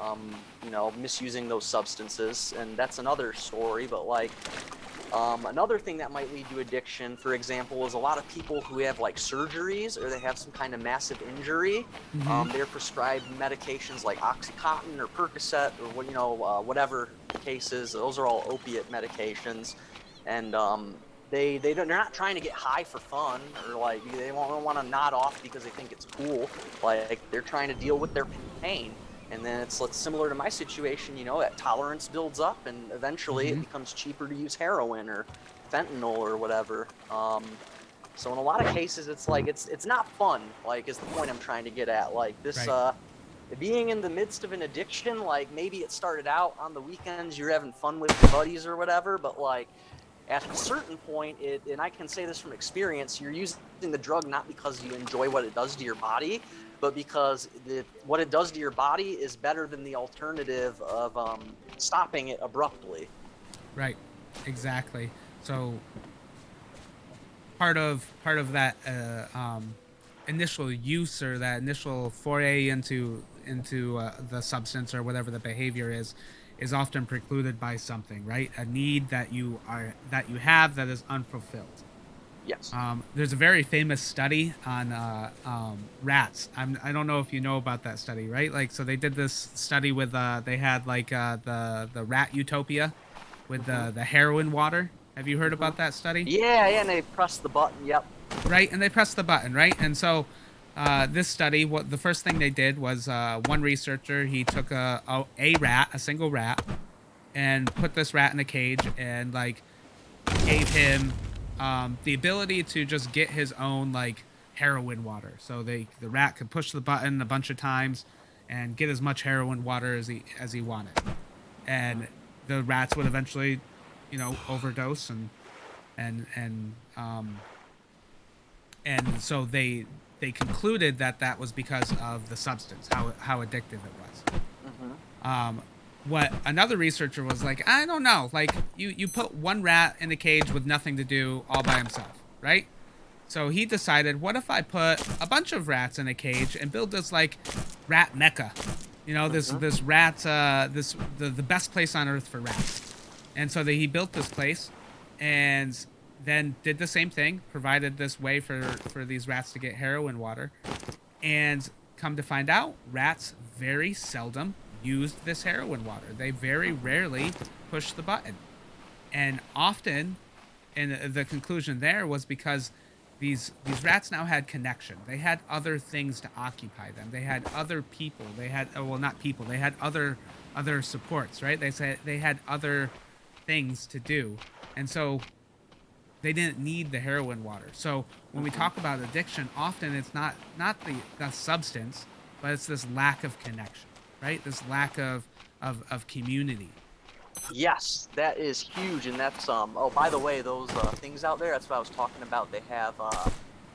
Speaker 2: misusing those substances, and that's another story. But like, another thing that might lead to addiction, for example, is a lot of people who have like surgeries or they have some kind of massive injury.
Speaker 1: Mm-hmm.
Speaker 2: They're prescribed medications like OxyContin or Percocet or whatever the case is. Those are all opiate medications, and they're not trying to get high for fun or like they don't want to nod off because they think it's cool. Like they're trying to deal with their pain. And then it's similar to my situation, that tolerance builds up and eventually it
Speaker 1: Mm-hmm.
Speaker 2: becomes cheaper to use heroin or fentanyl or whatever. So in a lot of cases, it's like it's not fun. Like is the point I'm trying to get at. Like this,
Speaker 1: Right.
Speaker 2: being in the midst of an addiction, like maybe it started out on the weekends, you're having fun with your buddies or whatever, but like at a certain point, and I can say this from experience, you're using the drug not because you enjoy what it does to your body, but because what it does to your body is better than the alternative of stopping it abruptly.
Speaker 1: Right. Exactly. So part of that initial use or that initial foray into the substance or whatever the behavior is often precluded by something, right? A need that you have that is unfulfilled.
Speaker 2: Yes.
Speaker 1: There's a very famous study on rats. I don't know if you know about that study, right? Like, so they did this study with they had like the rat utopia with
Speaker 2: Hmm.
Speaker 1: the heroin water. Have you heard
Speaker 2: Hmm.
Speaker 1: about that study?
Speaker 2: Yeah, yeah, and they press the button. Yep.
Speaker 1: Right, and they pressed the button, right? And so this study, what the first thing they did was one researcher he took a rat, a single rat, and put this rat in a cage and like gave him the ability to just get his own like heroin water. So the rat could push the button a bunch of times and get as much heroin water as he wanted, and the rats would eventually, overdose and and so they concluded that that was because of the substance, how addictive it was.
Speaker 2: Hmm.
Speaker 1: What another researcher was like, I don't know, like you put one rat in a cage with nothing to do all by himself, right? So he decided, what if I put a bunch of rats in a cage and build this like rat mecca?
Speaker 2: Hmm.
Speaker 1: This rat the best place on earth for rats. And so he built this place and then did the same thing, provided this way for these rats to get heroin water. And come to find out, rats very seldom used this heroin water. They very rarely push the button. And often, and the conclusion there was because these rats now had connection. They had other things to occupy them. They had other people. They had well, not people. They had other supports, right? They said they had other things to do. And so they didn't need the heroin water. So when we
Speaker 2: Hmm.
Speaker 1: talk about addiction, often it's not the substance, but it's this lack of connection, right? This lack of community.
Speaker 2: Yes, that is huge, and that's Oh, by the way, those things out there. That's what I was talking about. They have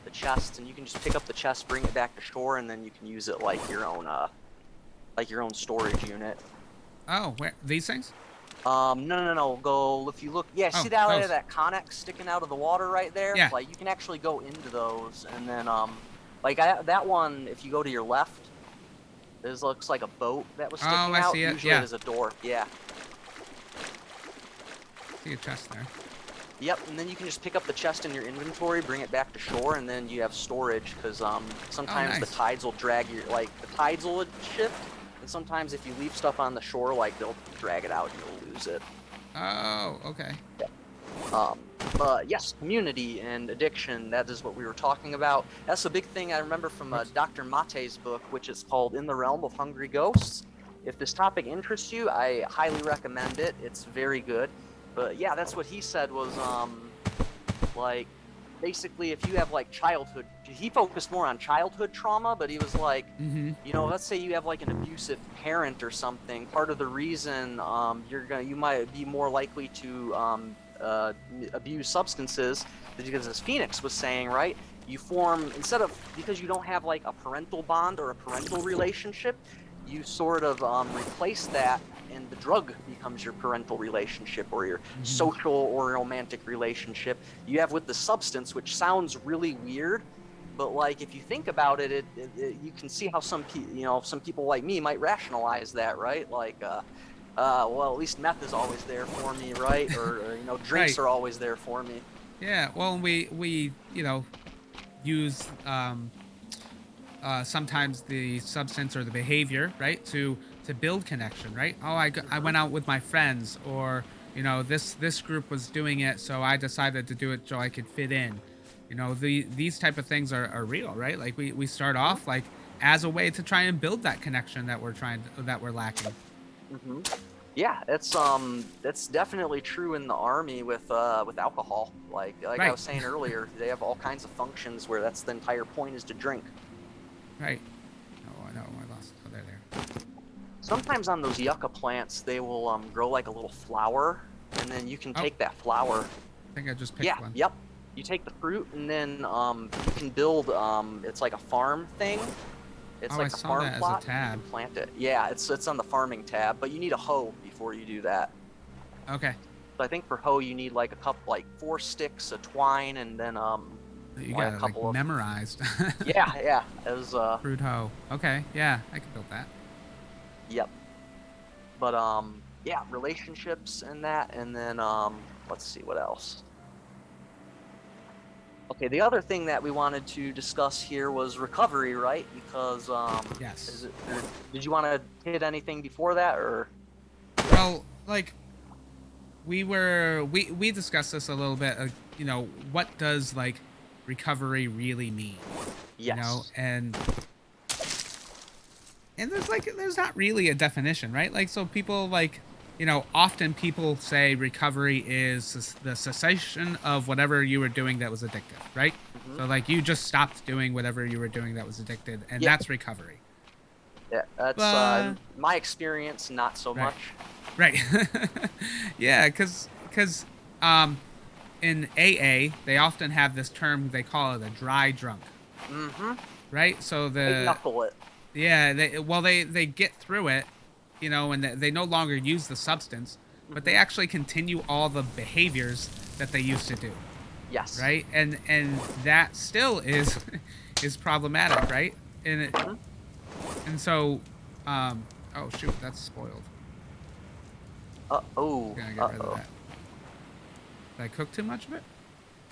Speaker 2: the chests, and you can just pick up the chest, bring it back to shore, and then you can use it like your own storage unit.
Speaker 1: Oh, where these things?
Speaker 2: No, no, no. Go if you look. Yeah, see
Speaker 1: Oh,
Speaker 2: that there,
Speaker 1: those.
Speaker 2: that connex sticking out of the water right there.
Speaker 1: Yeah.
Speaker 2: Like you can actually go into those, and then that one. If you go to your left, this looks like a boat that was
Speaker 1: Oh,
Speaker 2: sticking
Speaker 1: I
Speaker 2: out.
Speaker 1: see it.
Speaker 2: Usually
Speaker 1: Yeah.
Speaker 2: there's a door. Yeah.
Speaker 1: See a chest there.
Speaker 2: Yep, and then you can just pick up the chest in your inventory, bring it back to shore, and then you have storage because
Speaker 1: Oh,
Speaker 2: sometimes the
Speaker 1: nice.
Speaker 2: tides will drag your the tides will shift, And sometimes if you leave stuff on the shore, like they'll drag it out and you'll lose it.
Speaker 1: Oh, okay.
Speaker 2: Um, but yes, community and addiction, that is what we were talking about. That's a big thing I remember from Dr. Mate's book, which is called In the Realm of Hungry Ghosts. If this topic interests you, I highly recommend it. It's very good. But yeah, that's what he said was like basically if you have like childhood, he focused more on childhood trauma, but he was like,
Speaker 1: Mm-hmm.
Speaker 2: you know, let's say you have like an abusive parent or something. Part of the reason you might be more likely to abuse substances is because, as Phoenix was saying, right? You form, instead of, because you don't have like a parental bond or a parental relationship, you sort of replace that, and the drug becomes your parental relationship or your
Speaker 1: Mm-hmm.
Speaker 2: social or romantic relationship you have with the substance, which sounds really weird. But like, if you think about it, you can see how some people like me might rationalize that, right? Like, well, at least meth is always there for me, right? Or drinks
Speaker 1: Right.
Speaker 2: are always there for me.
Speaker 1: Yeah. Well, we use sometimes the substance or the behavior, right, to build connection, right? Oh, I
Speaker 2: Hmm.
Speaker 1: went out with my friends, or this group was doing it, so I decided to do it so I could fit in. These type of things are real, right? Like we start
Speaker 2: Hmm.
Speaker 1: off like as a way to try and build that connection that we're lacking.
Speaker 2: Hmm. Yeah, that's definitely true in the army with alcohol. Like I
Speaker 1: Right.
Speaker 2: was saying earlier, they have all kinds of functions where that's the entire point is to drink.
Speaker 1: Right. Oh, I know. I lost. Oh, there.
Speaker 2: Sometimes on those yucca plants, they will grow like a little flower, and then you can
Speaker 1: Oh,
Speaker 2: take that flower.
Speaker 1: I think I just
Speaker 2: Yeah,
Speaker 1: picked one.
Speaker 2: yep. You take the fruit, and then you can build. It's like a farm thing. It's
Speaker 1: Oh, I
Speaker 2: like a
Speaker 1: saw
Speaker 2: farm
Speaker 1: that as a
Speaker 2: plot, and you
Speaker 1: tab.
Speaker 2: can plant it. Yeah, it's on the farming tab, but you need a hoe before you do that.
Speaker 1: Okay.
Speaker 2: So I think for hoe you need like a couple, like 4 sticks of twine, and then
Speaker 1: You
Speaker 2: like a
Speaker 1: got it like
Speaker 2: couple of.
Speaker 1: memorized.
Speaker 2: Yeah, yeah. It was
Speaker 1: Fruit hoe. Okay. Yeah, I can build that.
Speaker 2: yep. But yeah, relationships and that, and then let's see what else. Okay, the other thing that we wanted to discuss here was recovery, right? Because is
Speaker 1: Yes.
Speaker 2: it? Or did you want to hit anything before that, or?
Speaker 1: Well, like we discussed this a little bit. What does like recovery really mean? You know,
Speaker 2: Yes.
Speaker 1: and there's not really a definition, right? Like, so people like, often people say recovery is the cessation of whatever you were doing that was addictive, right?
Speaker 2: Hmm.
Speaker 1: So like you just stopped doing whatever you were doing that was addicted, and
Speaker 2: Yeah,
Speaker 1: that's recovery.
Speaker 2: yeah. That's
Speaker 1: But
Speaker 2: my experience. Not so
Speaker 1: right,
Speaker 2: much.
Speaker 1: right, yeah, because um, in AA they often have this term, they call it a dry drunk,
Speaker 2: Hmm.
Speaker 1: right? So
Speaker 2: White
Speaker 1: the
Speaker 2: knuckle it.
Speaker 1: yeah, they get through it, and they no longer use the substance, but they
Speaker 2: Hmm.
Speaker 1: actually continue all the behaviors that they used to do,
Speaker 2: Yes.
Speaker 1: right? And that still is is problematic, right?
Speaker 2: Hmm.
Speaker 1: And so, oh shoot, that's spoiled.
Speaker 2: Oh.
Speaker 1: Gonna get rid of
Speaker 2: Oh.
Speaker 1: that. Did I cook too much of it?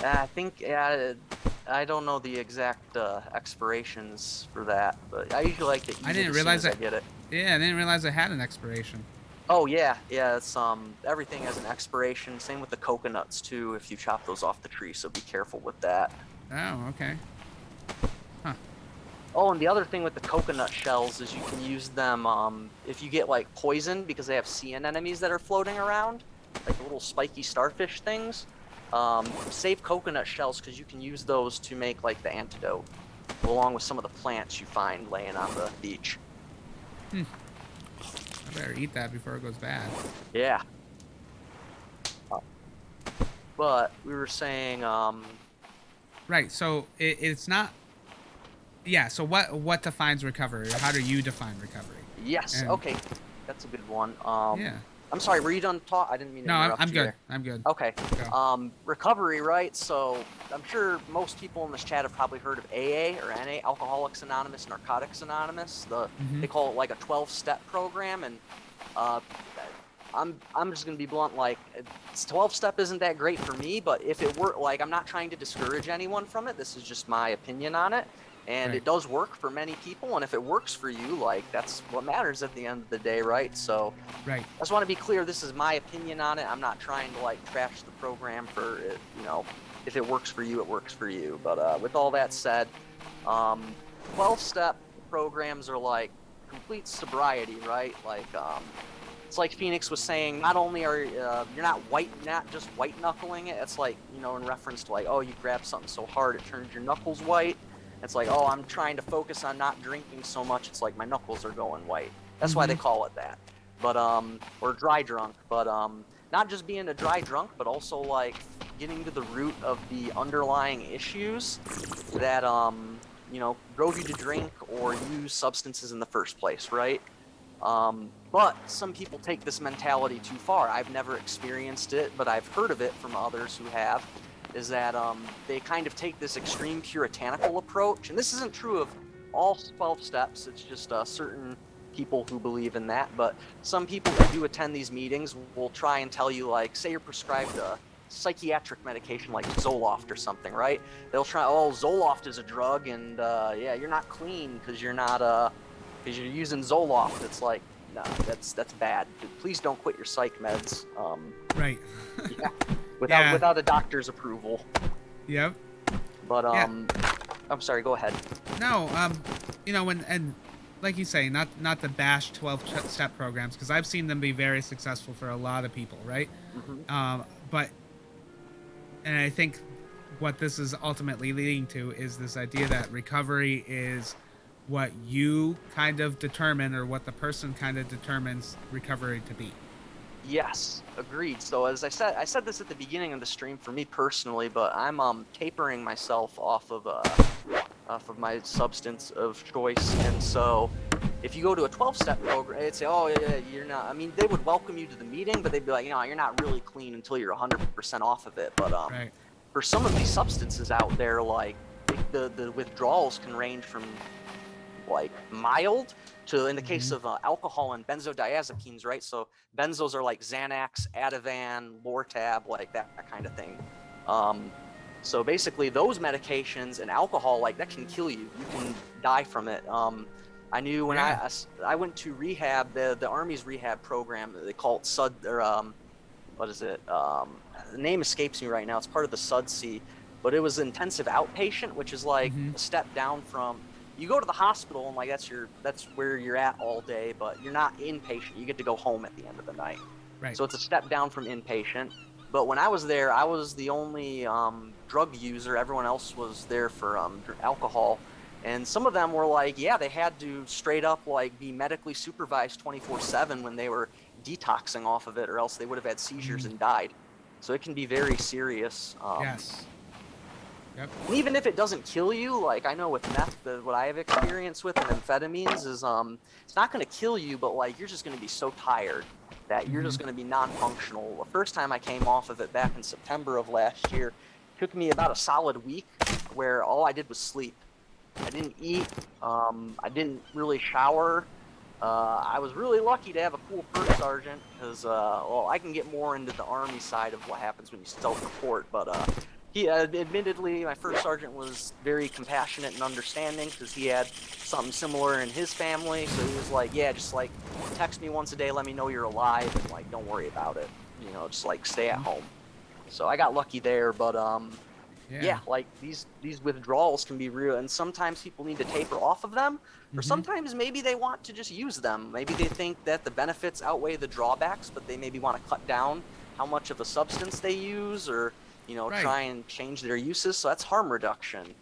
Speaker 2: I think I don't know the exact expirations for that, but I usually like to
Speaker 1: I
Speaker 2: eat it
Speaker 1: didn't
Speaker 2: as soon
Speaker 1: realize
Speaker 2: as I
Speaker 1: that.
Speaker 2: get it.
Speaker 1: Yeah, I didn't realize I had an expiration.
Speaker 2: Oh yeah, yeah. It's everything has an expiration. Same with the coconuts too. If you chop those off the tree, so be careful with that.
Speaker 1: Oh, okay. Huh.
Speaker 2: Oh, and the other thing with the coconut shells is you can use them if you get like poison because they have sea anemones that are floating around, like the little spiky starfish things. Save coconut shells because you can use those to make like the antidote, along with some of the plants you find laying on the beach.
Speaker 1: Hmm. I better eat that before it goes bad.
Speaker 2: Yeah. But we were saying,
Speaker 1: Right. So it's not. Yeah. So what defines recovery, or how do you define recovery?
Speaker 2: yes,
Speaker 1: And
Speaker 2: okay, that's a good one.
Speaker 1: yeah.
Speaker 2: I'm sorry, were you done talk? I didn't mean to
Speaker 1: No, I'm
Speaker 2: interrupt you
Speaker 1: good.
Speaker 2: there.
Speaker 1: I'm good.
Speaker 2: Okay.
Speaker 1: Go.
Speaker 2: Recovery, right? So I'm sure most people in this chat have probably heard of AA or NA, Alcoholics Anonymous, Narcotics Anonymous.
Speaker 1: Mm-hmm.
Speaker 2: They call it like a 12-step program, and uh, I'm just gonna be blunt. Like, 12-step isn't that great for me, but if it were, like, I'm not trying to discourage anyone from it. This is just my opinion on it. And
Speaker 1: Right.
Speaker 2: it does work for many people. And if it works for you, like that's what matters at the end of the day, right? So
Speaker 1: Right.
Speaker 2: I just want to be clear. This is my opinion on it. I'm not trying to like trash the program for it. If it works for you, it works for you. But with all that said, 12-step programs are like complete sobriety, right? It's like Phoenix was saying, not only are you're not just white knuckling it. It's like, in reference to like, oh, you grab something so hard it turns your knuckles white. It's like, oh, I'm trying to focus on not drinking so much. It's like my knuckles are going white. That's why they
Speaker 1: Mm-hmm.
Speaker 2: call it that. But or dry drunk. But not just being a dry drunk, but also like getting to the root of the underlying issues that drove you to drink or use substances in the first place, right? But some people take this mentality too far. I've never experienced it, but I've heard of it from others who have. Is that they kind of take this extreme puritanical approach, and this isn't true of all 12 steps. It's just certain people who believe in that. But some people who do attend these meetings will try and tell you, like, say you're prescribed a psychiatric medication like Zoloft or something, right? They'll try, oh, Zoloft is a drug, and yeah, you're not clean because you're using Zoloft. It's like, no, that's bad. Please don't quit your psych meds.
Speaker 1: Right.
Speaker 2: Yeah, without
Speaker 1: Yeah.
Speaker 2: without a doctor's approval.
Speaker 1: Yep.
Speaker 2: But
Speaker 1: Yeah.
Speaker 2: I'm sorry. Go ahead.
Speaker 1: No. And like you say, not the bash 12-step programs, because I've seen them be very successful for a lot of people, right?
Speaker 2: Hmm.
Speaker 1: But and I think what this is ultimately leading to is this idea that recovery is what you kind of determine, or what the person kind of determines recovery to be.
Speaker 2: Yes, agreed. So as I said this at the beginning of the stream for me personally, but I'm tapering myself off of my substance of choice, and so if you go to a 12-step program, they'd say, oh, yeah, you're not. I mean, they would welcome you to the meeting, but they'd be like, you're not really clean until you're 100% off of it. But
Speaker 1: Right.
Speaker 2: for some of these substances out there, like the withdrawals can range from like mild to, in the case
Speaker 1: Mm-hmm.
Speaker 2: of alcohol and benzodiazepines, right? So benzos are like Xanax, Ativan, Lortab, like that kind of thing. Um, so basically, those medications and alcohol, like that can kill you. You can die from it. I knew when
Speaker 1: Yeah.
Speaker 2: I went to rehab, the Army's rehab program. They call it SUD, or what is it? The name escapes me right now. It's part of the SUDC, but it was intensive outpatient, which is like
Speaker 1: Mm-hmm.
Speaker 2: a step down from, you go to the hospital and like that's where you're at all day, but you're not inpatient. You get to go home at the end of the night.
Speaker 1: Right.
Speaker 2: So it's a step down from inpatient. But when I was there, I was the only drug user. Everyone else was there for alcohol. And some of them were like, yeah, they had to straight up like be medically supervised 24/7 when they were detoxing off of it, or else they would have had seizures
Speaker 1: Mm,
Speaker 2: and died. So it can be very serious.
Speaker 1: yes. Yep.
Speaker 2: And even if it doesn't kill you, like I know with meth, what I have experience with and amphetamines is it's not going to kill you, but like you're just going to be so tired that you're
Speaker 1: Mm-hmm.
Speaker 2: just going to be non-functional. The first time I came off of it back in September of last year, it took me about a solid week where all I did was sleep. I didn't eat. I didn't really shower. I was really lucky to have a cool first sergeant because, well, I can get more into the Army side of what happens when you self-report, but he admittedly, my first sergeant was very compassionate and understanding because he had something similar in his family. So he was like, yeah, just like text me once a day, let me know you're alive, and like don't worry about it. Just like stay at
Speaker 1: Mm-hmm.
Speaker 2: home. So I got lucky there, but
Speaker 1: Yeah.
Speaker 2: yeah, like these withdrawals can be real, and sometimes people need to taper off of them, or
Speaker 1: Mm-hmm.
Speaker 2: sometimes maybe they want to just use them. Maybe they think that the benefits outweigh the drawbacks, but they maybe want to cut down how much of a substance they use, or
Speaker 1: Right.
Speaker 2: try and change their uses. So that's harm reduction.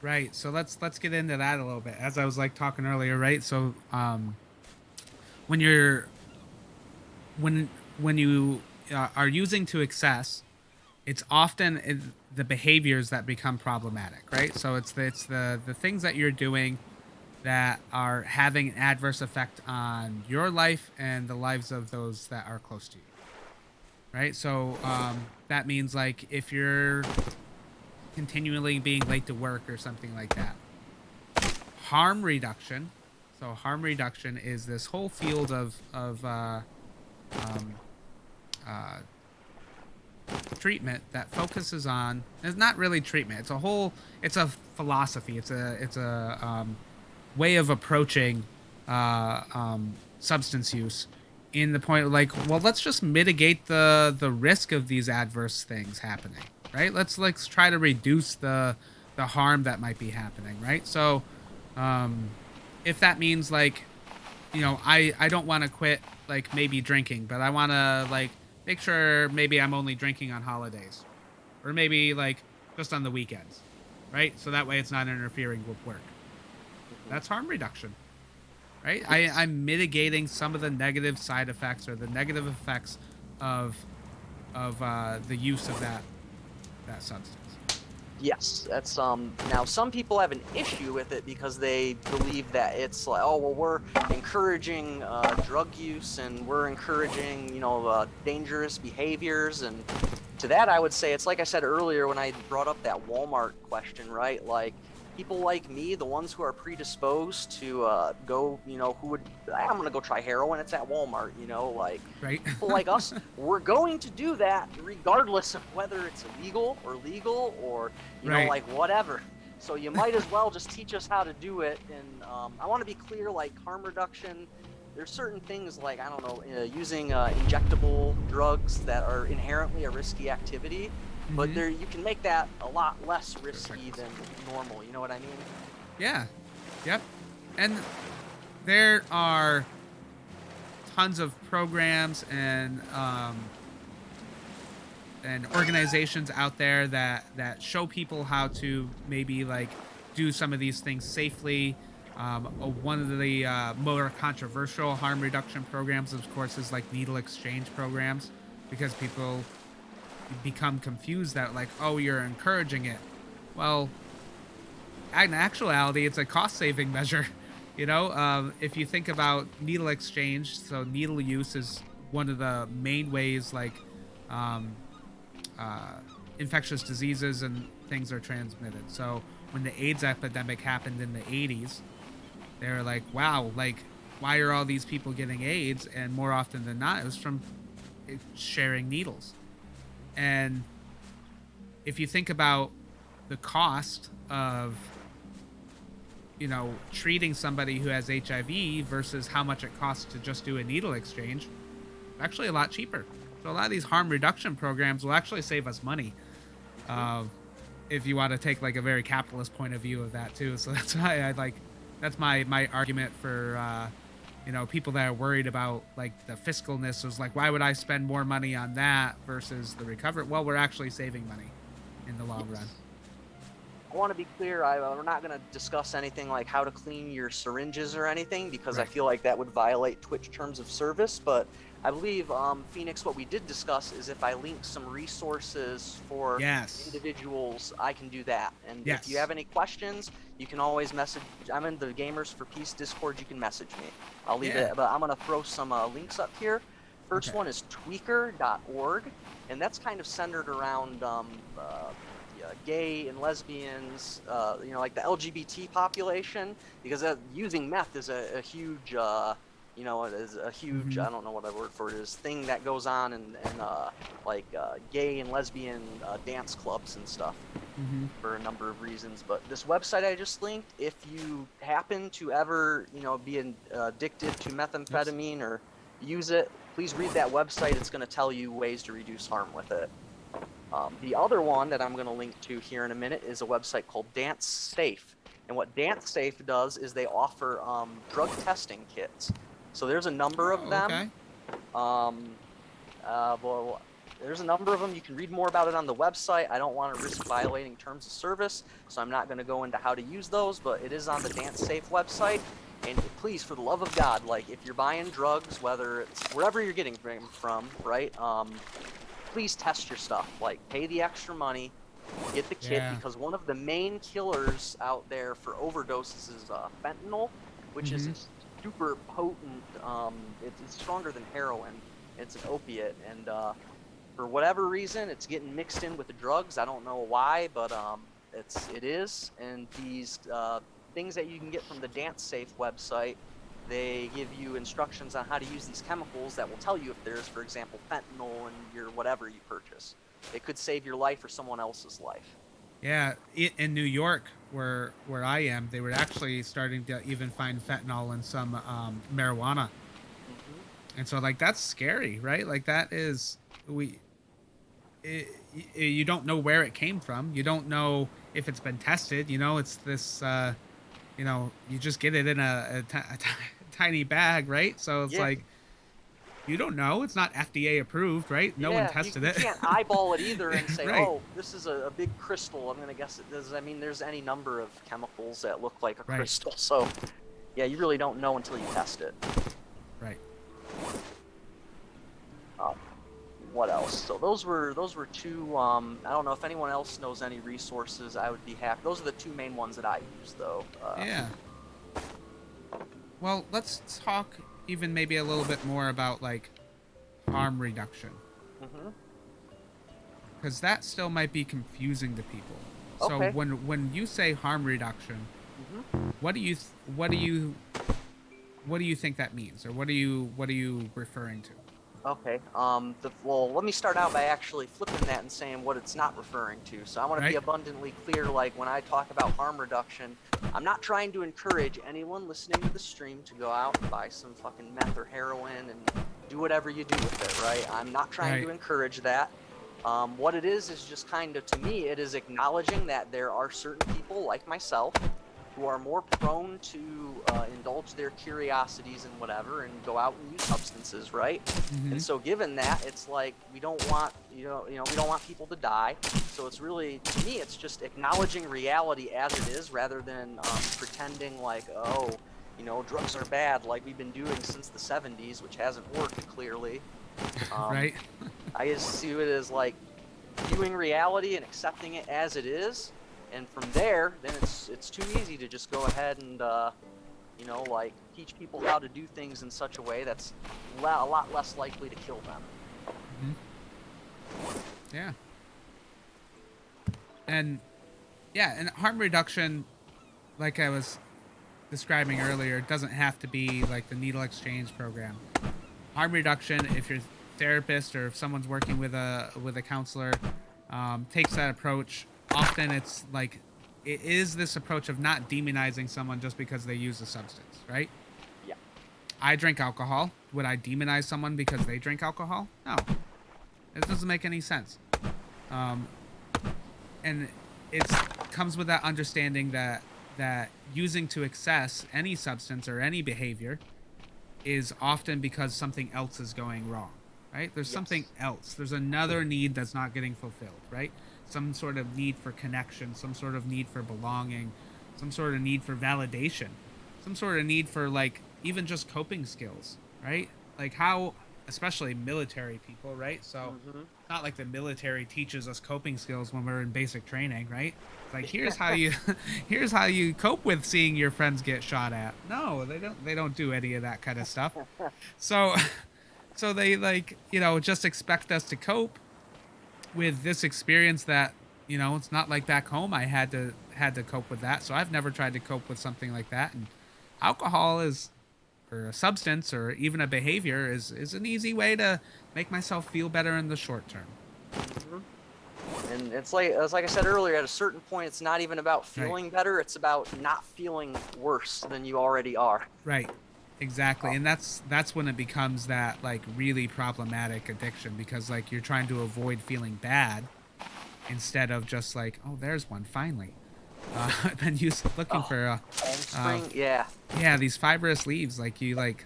Speaker 1: Right. So let's get into that a little bit. As I was like talking earlier, right? So when you're when you are using to excess, it's often the behaviors that become problematic, right? So it's the things that you're doing that are having an adverse effect on your life and the lives of those that are close to you, right? So that means, like, if you're continually being late to work or something like that, harm reduction. So harm reduction is this whole field of um, uh, treatment that focuses on. It's not really treatment. It's a philosophy. It's a way of approaching substance use in the point of like, well, let's just mitigate the risk of these adverse things happening, right? Let's try to reduce the harm that might be happening, right? So, um, if that means like, I don't want to quit like maybe drinking, but I want to like make sure maybe I'm only drinking on holidays or maybe like just on the weekends, right? So that way it's not interfering with work.
Speaker 2: Mhm.
Speaker 1: That's harm reduction, right?
Speaker 2: Yes.
Speaker 1: I'm mitigating some of the negative side effects or the negative effects of the use of that substance.
Speaker 2: Yes, that's now some people have an issue with it because they believe that it's like, oh well, we're encouraging drug use and we're encouraging dangerous behaviors. And to that I would say it's like I said earlier when I brought up that Walmart question, right? Like people like me, the ones who are predisposed to go, who would, I'm gonna go try heroin, it's at Walmart, like
Speaker 1: Right.
Speaker 2: people like us, we're going to do that regardless of whether it's illegal or legal or
Speaker 1: Right.
Speaker 2: like whatever. So you might as well just teach us how to do it. And I want to be clear, like harm reduction, there's certain things like, I don't know, using injectable drugs that are inherently a risky activity, but
Speaker 1: Mm-hmm.
Speaker 2: there you can make that a lot less
Speaker 1: Go check
Speaker 2: risky
Speaker 1: this
Speaker 2: than
Speaker 1: out.
Speaker 2: normal. You know what I mean?
Speaker 1: Yeah. Yep. And there are tons of programs and organizations out there that show people how to maybe like do some of these things safely. One of the more controversial harm reduction programs, of course, is like needle exchange programs because people become confused that like, oh, you're encouraging it. Well, in actuality, it's a cost saving measure. If you think about needle exchange, so needle use is one of the main ways like um, uh, infectious diseases and things are transmitted. So when the AIDS epidemic happened in the 80s, they were like, wow, like, why are all these people getting AIDS? And more often than not, it was from sharing needles. And if you think about the cost of, treating somebody who has HIV versus how much it costs to just do a needle exchange, it's actually a lot cheaper. So a lot of these harm reduction programs will actually save us money.
Speaker 2: Hmm.
Speaker 1: Uh, if you want to take like a very capitalist point of view of that too. So that's why I like that's my argument for people that are worried about like the fiscalness was like, why would I spend more money on that versus the recovery? Well, we're actually saving money in the long run.
Speaker 2: Yes. I want to be clear. We're not going to discuss anything like how to clean your syringes or anything because I
Speaker 1: Right.
Speaker 2: feel like that would violate Twitch terms of service. But I believe, Phoenix, what we did discuss is if I link some resources for
Speaker 1: Yes.
Speaker 2: individuals, I can do that. And if you
Speaker 1: Yes.
Speaker 2: have any questions, you can always message. I'm in the Gamers for Peace Discord. You can message me. I'll leave
Speaker 1: Yeah.
Speaker 2: it, but I'm going to throw some links up here. First
Speaker 1: Okay.
Speaker 2: one is tweaker.org, and that's kind of centered around gay and lesbians, like the LGBT population, because using meth is a huge, is a huge,
Speaker 1: Mm-hmm.
Speaker 2: I don't know what the word for it is, thing that goes on in like gay and lesbian dance clubs and stuff
Speaker 1: Mm-hmm.
Speaker 2: for a number of reasons. But this website I just linked, if you happen to ever, be addicted to
Speaker 1: Oops.
Speaker 2: methamphetamine or use it, please read that website. It's going to tell you ways to reduce harm with it. The other one that I'm going to link to here in a minute is a website called Dance Safe. And what Dance Safe does is they offer drug testing kits. So there's a number of
Speaker 1: Oh,
Speaker 2: them.
Speaker 1: okay.
Speaker 2: Um, well, there's a number of them. You can read more about it on the website. I don't want to risk violating terms of service, so I'm not going to go into how to use those, but it is on the Dance Safe website. And please, for the love of God, like if you're buying drugs, whether it's wherever you're getting them from, right? Please test your stuff. Like pay the extra money, get the kit,
Speaker 1: Yeah.
Speaker 2: because one of the main killers out there for overdoses is fentanyl, which is
Speaker 1: Mm-hmm.
Speaker 2: a super potent. It's stronger than heroin. It's an opiate, and for whatever reason, it's getting mixed in with the drugs. I don't know why, but it is. And these things that you can get from the Dance Safe website, they give you instructions on how to use these chemicals that will tell you if there's, for example, fentanyl in your whatever you purchase. It could save your life or someone else's life.
Speaker 1: Yeah, in New York, where I am, they were actually starting to even find fentanyl in some marijuana,
Speaker 2: Hmm.
Speaker 1: and so like that's scary, right? Like that is we. You don't know where it came from. You don't know if it's been tested. You know, it's this. You know, you just get it in tiny bag, right? So it's
Speaker 2: Yeah,
Speaker 1: like you don't know. It's not FDA approved, right? No one
Speaker 2: yeah,
Speaker 1: tested
Speaker 2: you
Speaker 1: it.
Speaker 2: can't eyeball it either and say,
Speaker 1: Right,
Speaker 2: oh, this is a big crystal. I'm gonna guess it does. I mean, there's any number of chemicals that look like a
Speaker 1: right,
Speaker 2: crystal. So yeah, you really don't know until you test it.
Speaker 1: right.
Speaker 2: Um, what else? So those were two. I don't know if anyone else knows any resources. I would be happy. Those are the two main ones that I use, though.
Speaker 1: Yeah. Well, let's talk even maybe a little bit more about like harm reduction,
Speaker 2: Hmm.
Speaker 1: because that still might be confusing to people. So
Speaker 2: Okay.
Speaker 1: when you say harm reduction,
Speaker 2: Hmm.
Speaker 1: what do you what do you what do you think that means, or what are you referring to?
Speaker 2: Okay. Well, let me start out by actually flipping that and saying what it's not referring to. So I want to be
Speaker 1: Right,
Speaker 2: abundantly clear. Like when I talk about harm reduction, I'm not trying to encourage anyone listening to the stream to go out and buy some fucking meth or heroin and do whatever you do with it. Right. I'm not trying
Speaker 1: right,
Speaker 2: to encourage that. What it is just kind of, to me, it is acknowledging that there are certain people like myself who are more prone to indulge their curiosities and whatever and go out and use substances, right?
Speaker 1: mm-hmm,
Speaker 2: And so given that, it's like we don't want, we don't want people to die. So it's really, to me, it's just acknowledging reality as it is rather than pretending like, oh, drugs are bad like we've been doing since the 70s, which hasn't worked clearly. um,
Speaker 1: right,
Speaker 2: I just see it as like viewing reality and accepting it as it is, and from there then it's too easy to just go ahead and like teach people how to do things in such a way that's a lot less likely to kill them.
Speaker 1: mm-hmm, yeah, and yeah, and harm reduction, like I was describing earlier, it doesn't have to be like the needle exchange program. Harm reduction, if your therapist or if someone's working with a counselor takes that approach, often it's like it is this approach of not demonizing someone just because they use a substance, right?
Speaker 2: Yeah.
Speaker 1: I drink alcohol. Would I demonize someone because they drink alcohol? No, it doesn't make any sense. Um, and it comes with that understanding that using to excess any substance or any behavior is often because something else is going wrong, right? There's something
Speaker 2: Yes.
Speaker 1: else. There's another need that's not getting fulfilled, right? Some sort of need for connection, some sort of need for belonging, some sort of need for validation, some sort of need for like even just coping skills, right? Like how, especially military people, right? So
Speaker 2: Hmm.
Speaker 1: it's not like the military teaches us coping skills when we're in basic training, right? It's like here's how you here's how you cope with seeing your friends get shot at. No, they don't do any of that kind of stuff. So so they like, just expect us to cope with this experience that, it's not like back home I had to cope with that. So I've never tried to cope with something like that. And alcohol is, or a substance or even a behavior, is an easy way to make myself feel better in the short term.
Speaker 2: Hmm. And it's like I said earlier, at a certain point it's not even about
Speaker 1: Right.
Speaker 2: feeling better, it's about not feeling worse than you already are.
Speaker 1: Right. Exactly.
Speaker 2: uh,
Speaker 1: And that's when it becomes that like really problematic addiction, because like you're trying to avoid feeling bad instead of just like, oh, there's one finally. Then you looking
Speaker 2: oh,
Speaker 1: for
Speaker 2: Palm
Speaker 1: uh
Speaker 2: Spring, yeah.
Speaker 1: yeah, these fibrous leaves, like you like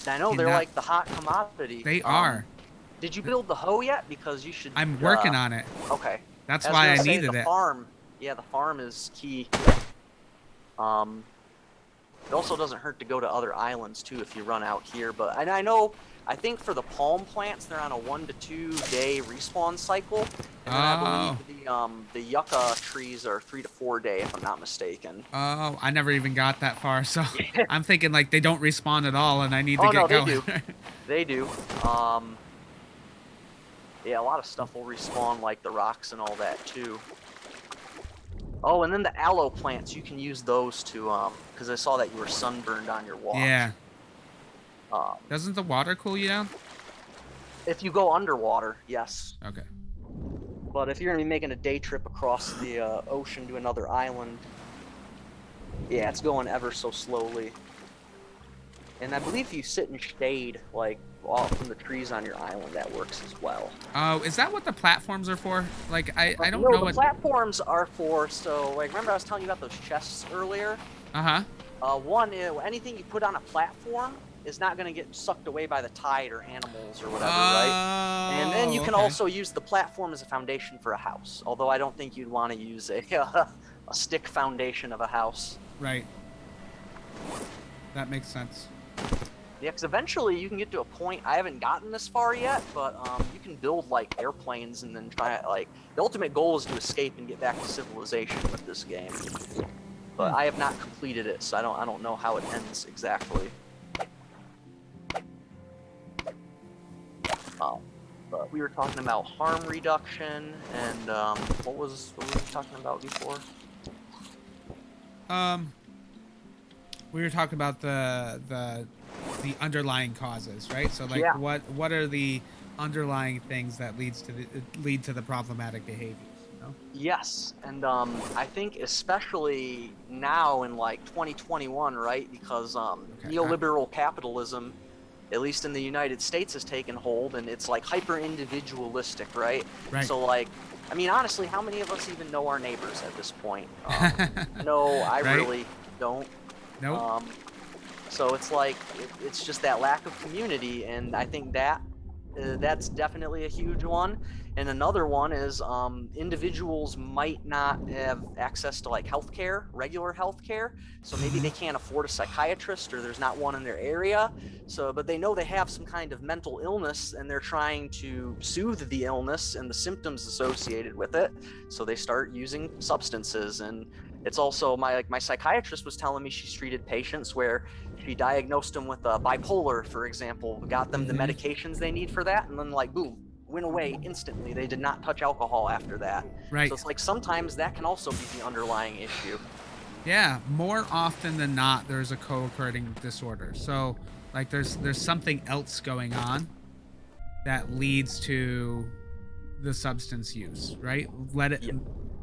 Speaker 2: I know they're
Speaker 1: cannot.
Speaker 2: like the hot commodity.
Speaker 1: They are.
Speaker 2: Did you build the hoe yet? Because you should.
Speaker 1: I'm working on it.
Speaker 2: Okay.
Speaker 1: That's
Speaker 2: I was
Speaker 1: why
Speaker 2: gonna
Speaker 1: I
Speaker 2: say the
Speaker 1: needed it.
Speaker 2: farm. Yeah, the farm is key. Um, it also doesn't hurt to go to other islands too if you run out here. But and I know, I think for the palm plants they're on a 1 to 2 day respawn cycle, and then I believe
Speaker 1: Oh.
Speaker 2: the yucca trees are 3 to 4 day if I'm not mistaken.
Speaker 1: Oh, I never even got that far. So
Speaker 2: Yeah.
Speaker 1: I'm thinking like they don't respawn at all and I need to
Speaker 2: Oh
Speaker 1: get
Speaker 2: no, they
Speaker 1: going.
Speaker 2: do. They do. Yeah, a lot of stuff will respawn like the rocks and all that too. Oh, and then the aloe plants, you can use those to because I saw that you were sunburned on your walk.
Speaker 1: Yeah.
Speaker 2: Um,
Speaker 1: Doesn't the water cool you down?
Speaker 2: if you go underwater, yes.
Speaker 1: Okay.
Speaker 2: But if you're gonna be making a day trip across the ocean to another island, yeah, it's going ever so slowly. And I believe if you sit in shade, like off from the trees on your island, that works as well.
Speaker 1: Oh, is that what the platforms are for? Like, I don't
Speaker 2: No,
Speaker 1: know
Speaker 2: the
Speaker 1: what.
Speaker 2: platforms are for, so like remember I was telling you about those chests earlier?
Speaker 1: Uh-huh.
Speaker 2: One, anything you put on a platform is not going to get sucked away by the tide or animals or whatever, right? And then you
Speaker 1: Oh,
Speaker 2: can
Speaker 1: okay.
Speaker 2: also use the platform as a foundation for a house. Although I don't think you'd want to use a a stick foundation of a house.
Speaker 1: Right. That makes sense.
Speaker 2: Yeah, because eventually you can get to a point. I haven't gotten this far yet, but you can build like airplanes and then try like the ultimate goal is to escape and get back to civilization with this game. But I have not completed it, so I don't know how it ends exactly. But we were talking about harm reduction and what was we talking about before?
Speaker 1: We were talking about the underlying causes, right? So like,
Speaker 2: Yeah.
Speaker 1: what are the underlying things that lead to the problematic behaviors? You know?
Speaker 2: Yes, and I think especially now in like 2021, right? Because
Speaker 1: Okay.
Speaker 2: neoliberal capitalism, at least in the United States, has taken hold, and it's like hyper individualistic, right?
Speaker 1: Right.
Speaker 2: So like, I mean, honestly, how many of us even know our neighbors at this point? No, I
Speaker 1: Right.
Speaker 2: really don't.
Speaker 1: Nope.
Speaker 2: Um, so it's like it's just that lack of community, and I think that that's definitely a huge one. And another one is individuals might not have access to like healthcare, regular healthcare. So maybe they can't afford a psychiatrist or there's not one in their area. So, but they know they have some kind of mental illness and they're trying to soothe the illness and the symptoms associated with it. So they start using substances. And it's also my psychiatrist was telling me she's treated patients where she diagnosed them with bipolar, for example, got them the medications they need for that, and then like boom, went away instantly. They did not touch alcohol after that.
Speaker 1: Right.
Speaker 2: So it's like sometimes that can also be the underlying issue.
Speaker 1: Yeah, more often than not, there's a co-occurring disorder. So, like, there's something else going on that leads to the substance use, right? Let
Speaker 2: Yeah.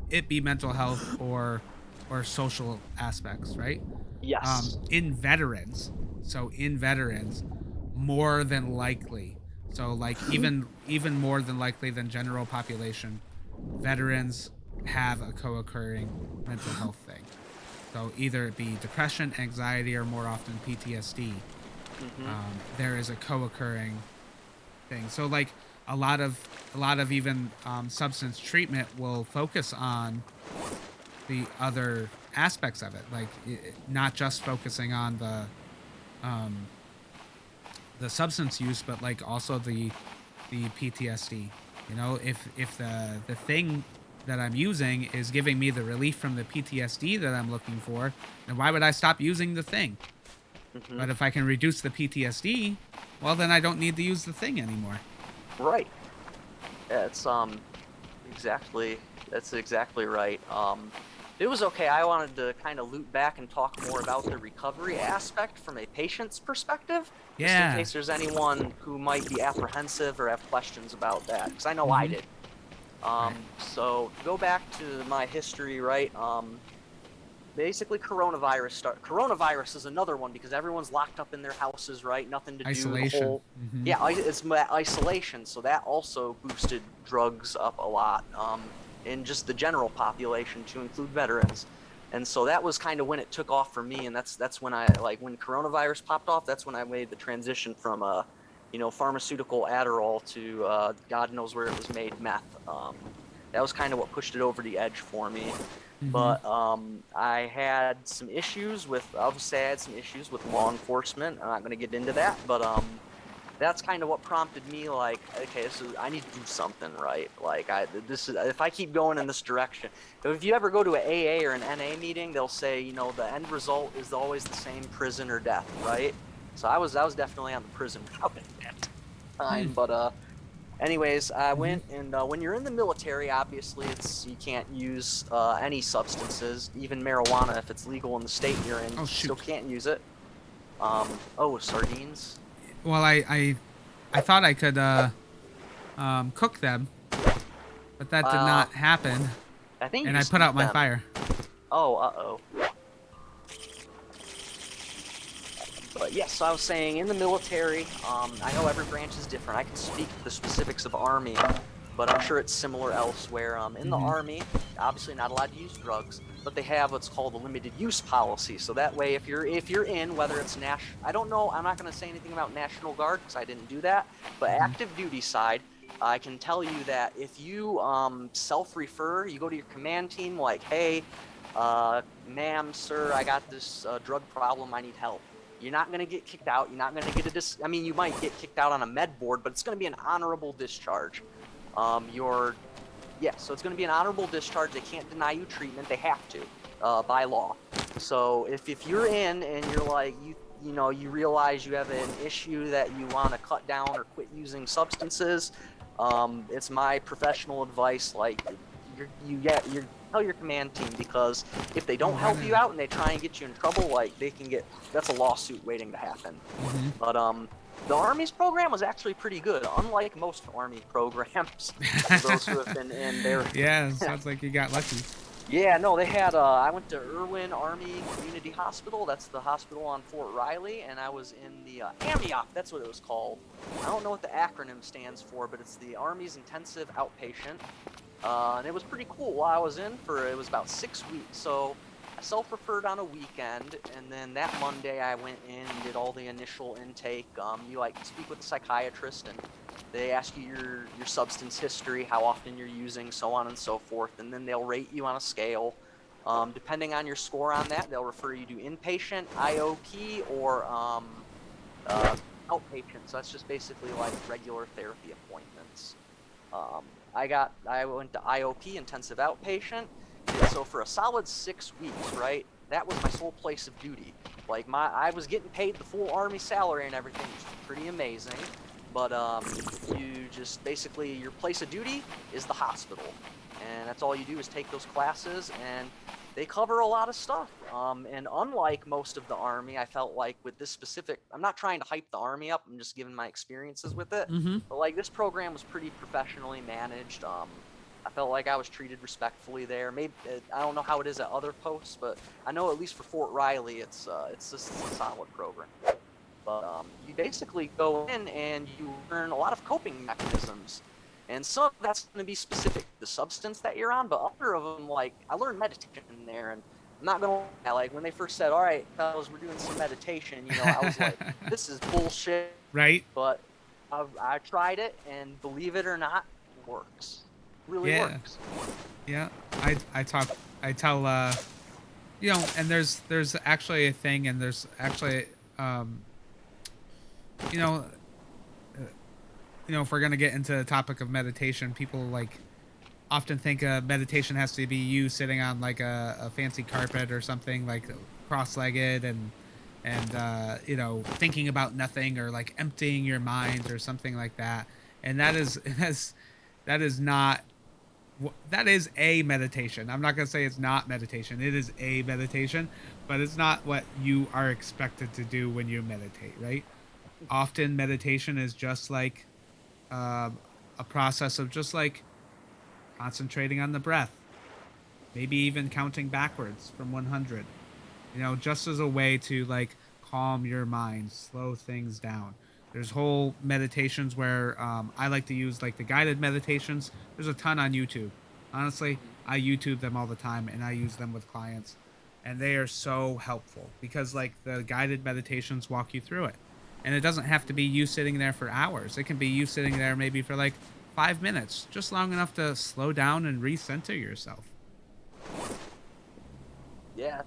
Speaker 1: it be mental health or social aspects, right?
Speaker 2: Yes.
Speaker 1: In veterans, more than likely. So, like, even more than likely than general population, veterans have a co-occurring mental health thing. So either it be depression, anxiety, or more often PTSD. There is a co-occurring thing. So like a lot of even substance treatment will focus on the other aspects of it, like not just focusing on the substance use, but like also the PTSD. You know, if the thing that I'm using is giving me the relief from the PTSD that I'm looking for, then why would I stop using the thing? But if I can reduce the PTSD, well, then I don't need to use the thing anymore.
Speaker 2: Right. Yeah, it's exactly that's exactly right. It was okay. I wanted to kind of loop back and talk more about the recovery aspect from a patient's perspective, just in
Speaker 1: Yeah.
Speaker 2: case there's anyone who might be apprehensive or have questions about that, because I know I did.
Speaker 1: Right.
Speaker 2: So to go back to my history, right? Basically coronavirus is another one because everyone's locked up in their houses, right? Nothing to do. The
Speaker 1: Isolation.
Speaker 2: whole yeah, it's isolation. So that also boosted drugs up a lot in just the general population, to include veterans. And so that was kind of when it took off for me, and that's when I like when coronavirus popped off. That's when I made the transition from pharmaceutical Adderall to God knows where it was made, meth. That was kind of what pushed it over the edge for me. But I had some issues with, I'll just say I had some issues with law enforcement. I'm not going to get into that, but that's kind of what prompted me, like, okay, I need to do something, right? Like, if I keep going in this direction, if you ever go to an AA or an NA meeting, they'll say, the end result is always the same: prison or death, right? So I was definitely on the prison route at that time, but anyways, I went, and when you're in the military, obviously you can't use any substances, even marijuana if it's legal in the state you're in.
Speaker 1: Oh,
Speaker 2: You
Speaker 1: shoot.
Speaker 2: still can't use it. Sardines.
Speaker 1: Well, I thought I could cook them. but that did
Speaker 2: Uh,
Speaker 1: not happen,
Speaker 2: I think you
Speaker 1: and I
Speaker 2: just
Speaker 1: put
Speaker 2: beat
Speaker 1: out my
Speaker 2: them.
Speaker 1: fire.
Speaker 2: Oh, uh-oh. But yes, so I was saying in the military, I know every branch is different. I can speak to the specifics of Army, but I'm sure it's similar elsewhere. In the
Speaker 1: Mm-hmm.
Speaker 2: Army, obviously not allowed to use drugs, but they have what's called a limited use policy. So that way, if you're in, whether it's I don't know, I'm not going to say anything about National Guard because I didn't do that, but
Speaker 1: Mm-hmm.
Speaker 2: active duty side, I can tell you that if you self-refer, you go to your command team like, hey, ma'am, sir, I got this drug problem, I need help. You're not going to get kicked out. You're not going to get I mean, you might get kicked out on a med board, but it's going to be an honorable discharge. You're Yeah, so it's going to be an honorable discharge. They can't deny you treatment. They have to by law. So if you're in and you're like you realize you have an issue that you want to cut down or quit using substances, it's my professional advice. Like you tell your command team, because if they
Speaker 1: Oh,
Speaker 2: don't
Speaker 1: I
Speaker 2: help you
Speaker 1: didn't.
Speaker 2: out and they try and get you in trouble, like they can get that's a lawsuit waiting to happen.
Speaker 1: Mm-hmm.
Speaker 2: But the Army's program was actually pretty good, unlike most Army programs. For those who have been in there.
Speaker 1: Yeah, sounds like you got lucky.
Speaker 2: Yeah, no, they had I went to Irwin Army Community Hospital. That's the hospital on Fort Riley, and I was in the AMIOP. That's what it was called. I don't know what the acronym stands for, but it's the Army's Intensive Outpatient. And it was pretty cool. While I was in for it was about 6 weeks. So I self-referred on a weekend, and then that Monday I went in and did all the initial intake. You like speak with a psychiatrist, and they ask you your substance history, how often you're using, so on and so forth, and then they'll rate you on a scale. Depending on your score on that, they'll refer you to inpatient, IOP, or uh, outpatient. So that's just basically like regular therapy appointments. I went to IOP, intensive outpatient. And so for a solid 6 weeks, right, that was my sole place of duty. Like I was getting paid the full Army salary and everything, which was pretty amazing. But you just basically your place of duty is the hospital, and that's all you do is take those classes, and they cover a lot of stuff. And unlike most of the Army, I felt like with this specific, I'm not trying to hype the Army up. I'm just giving my experiences with it.
Speaker 1: Mm-hmm.
Speaker 2: But like this program was pretty professionally managed. I felt like I was treated respectfully there. Maybe I don't know how it is at other posts, but I know at least for Fort Riley, it's just a solid program. But you basically go in and you learn a lot of coping mechanisms, and some of that's going to be specific to the substance that you're on. But other of them, like I learned meditation in there, and I'm not gonna lie, like when they first said, "All right, fellas, we're doing some meditation," I was like, "This is bullshit,"
Speaker 1: Right?
Speaker 2: but I tried it, and believe it or not, it works. It really
Speaker 1: Yeah.
Speaker 2: works.
Speaker 1: Yeah. I tell and there's actually a thing, and there's actually um you know uh, if we're gonna get into the topic of meditation, people like often think meditation has to be you sitting on like a fancy carpet or something, like cross-legged, and thinking about nothing, or like emptying your mind or something like that. And that is not that is a meditation. I'm not going to say it's not meditation. It is a meditation, but it's not what you are expected to do when you meditate, right? Often meditation is just like um, a process of just like concentrating on the breath, maybe even counting backwards from 100, just as a way to like calm your mind, slow things down. There's whole meditations where I like to use like the guided meditations. There's a ton on YouTube. Honestly,
Speaker 2: Mhm.
Speaker 1: I YouTube them all the time, and I use them with clients, and they are so helpful because like the guided meditations walk you through it. And it doesn't have to be you sitting there for hours. It can be you sitting there maybe for like 5 minutes, just long enough to slow down and recenter yourself.
Speaker 2: Yeah,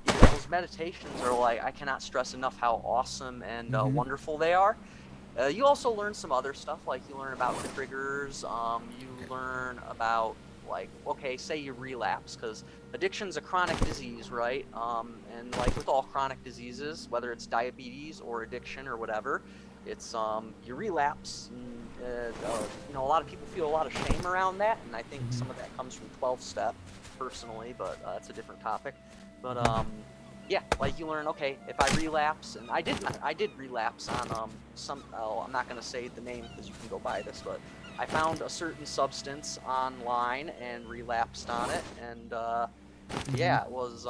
Speaker 2: those meditations are like I cannot stress enough how awesome and
Speaker 1: Mm-hmm.
Speaker 2: wonderful they are. You also learn some other stuff, like you learn about triggers. You
Speaker 1: Okay.
Speaker 2: learn about like, okay, say you relapse, because addiction's a chronic disease, right? And like with all chronic diseases, whether it's diabetes or addiction or whatever, it's you relapse, and a lot of people feel a lot of shame around that, and I think
Speaker 1: Mm-hmm.
Speaker 2: some of that comes from 12 step, personally, but that's a different topic. But
Speaker 1: Mm-hmm.
Speaker 2: yeah, like you learn, okay, if I relapse, and I did relapse on I'm not gonna say the name because you can go buy this, but I found a certain substance online and relapsed on it. And
Speaker 1: Hmm.
Speaker 2: yeah, it was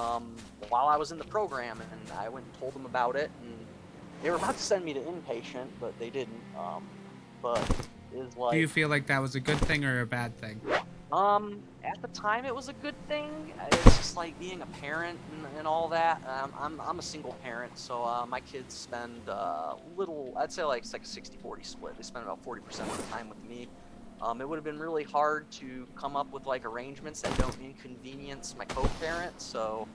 Speaker 2: while I was in the program, and I went and told them about it, and they were about to send me to inpatient, but they didn't. But is
Speaker 1: Do you
Speaker 2: like
Speaker 1: feel like that was a good thing or a bad thing?
Speaker 2: At the time it was a good thing. It's just like being a parent and all that. I'm a single parent, so my kids spend little. I'd say like it's like a 60-40 split. They spend about 40% of the time with me. It would have been really hard to come up with like arrangements that don't inconvenience my co-parent. So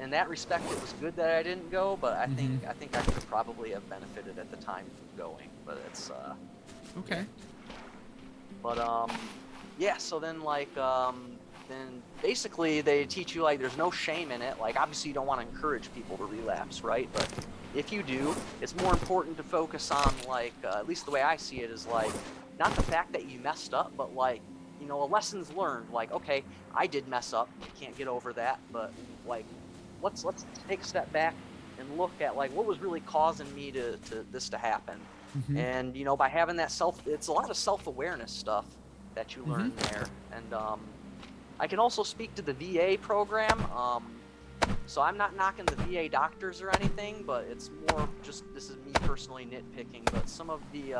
Speaker 2: in that respect, it was good that I didn't go. But
Speaker 1: Hmm.
Speaker 2: I think I could probably have benefited at the time from going. But it's yeah.
Speaker 1: Okay.
Speaker 2: But yeah, so then then basically they teach you like there's no shame in it. Like obviously you don't want to encourage people to relapse, right? But if you do, it's more important to focus on like at least the way I see it is like not the fact that you messed up, but like a lessons learned. Like okay, I did mess up. I can't get over that, but like let's take a step back and look at like what was really causing me to this to happen.
Speaker 1: Hmm.
Speaker 2: And by having that it's a lot of self-awareness stuff that you
Speaker 1: Hmm.
Speaker 2: learn there. And I can also speak to the VA program. So I'm not knocking the VA doctors or anything, but it's more just this is me personally nitpicking. But some of the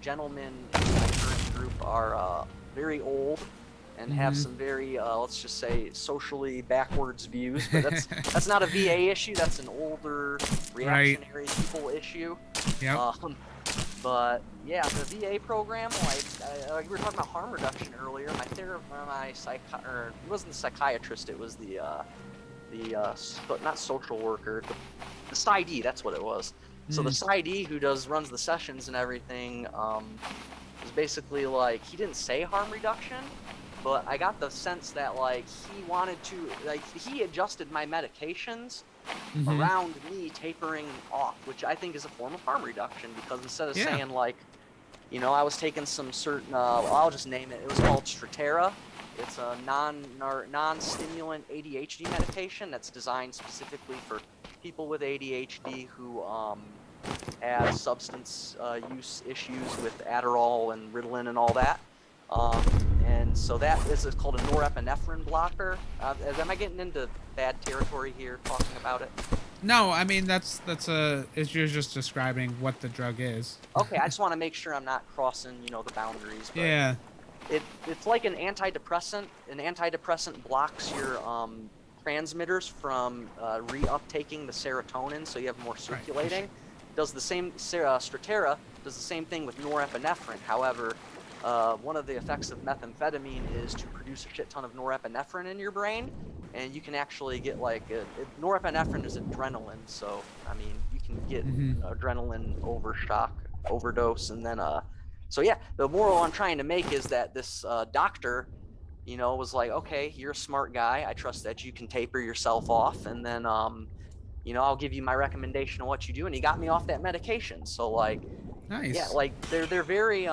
Speaker 2: gentlemen in my current group are very old and have
Speaker 1: Hmm.
Speaker 2: some very let's just say socially backwards views. But that's not a VA issue. That's an older
Speaker 1: Right.
Speaker 2: reactionary people issue.
Speaker 1: Yep.
Speaker 2: Um, but yeah, the VA program, like we were talking about harm reduction earlier. My therapist, or it wasn't the psychiatrist, it was not social worker, the PsyD. That's what it was. So the
Speaker 1: Mm.
Speaker 2: PsyD who runs the sessions and everything, was basically like he didn't say harm reduction, but I got the sense that like he wanted to like he adjusted my medications
Speaker 1: Hmm.
Speaker 2: around me tapering off, which I think is a form of harm reduction because instead of
Speaker 1: Yeah.
Speaker 2: saying like, I was taking some certain, I'll just name it. It was called Strattera. It's a non-stimulant ADHD medication that's designed specifically for people with ADHD who have substance use issues with Adderall and Ritalin and all that. And so this is called a norepinephrine blocker. Am I getting into bad territory here talking about it?
Speaker 1: No, I mean that's a. Is you're just describing what the drug is.
Speaker 2: Okay, I just want to make sure I'm not crossing, the boundaries, but
Speaker 1: Yeah.
Speaker 2: it's like an antidepressant. An antidepressant blocks your transmitters from reuptaking the serotonin, so you have more
Speaker 1: Right. For sure.
Speaker 2: circulating. Does the same Strattera does the same thing with norepinephrine. However, one of the effects of methamphetamine is to produce a shit ton of norepinephrine in your brain, and you can actually get like norepinephrine is adrenaline, so I mean you can get
Speaker 1: Hmm.
Speaker 2: adrenaline overshock overdose, and then so yeah, the moral I'm trying to make is that this doctor, was like, okay, you're a smart guy. I trust that you can taper yourself off, and then I'll give you my recommendation on what you do. And he got me off that medication. So like, yeah,
Speaker 1: Nice.
Speaker 2: like they're very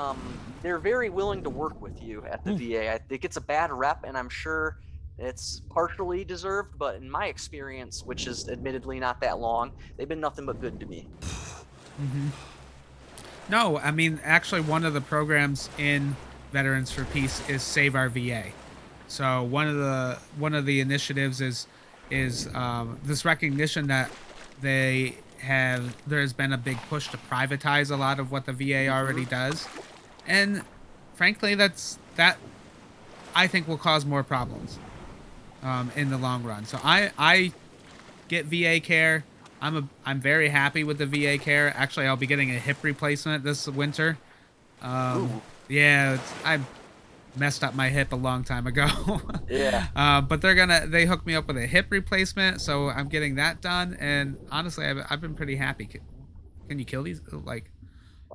Speaker 2: willing to work with you at the
Speaker 1: Ooh.
Speaker 2: VA. I think it's a bad rep, and I'm sure it's partially deserved, but in my experience, which is admittedly not that long, they've been nothing but good to me.
Speaker 1: Hmm. No, I mean actually one of the programs in Veterans for Peace is Save Our VA. So one of the initiatives is this recognition that there's been a big push to privatize a lot of what the VA
Speaker 2: Mm-hmm.
Speaker 1: already does, and frankly that I think will cause more problems in the long run. So I get VA care. I'm very happy with the VA care. Actually, I'll be getting a hip replacement this winter. Um,
Speaker 2: Ooh,
Speaker 1: yeah, I messed up my hip a long time ago.
Speaker 2: yeah.
Speaker 1: But they hooked me up with a hip replacement, so I'm getting that done. And honestly, I've been pretty happy. Can you kill these? Like,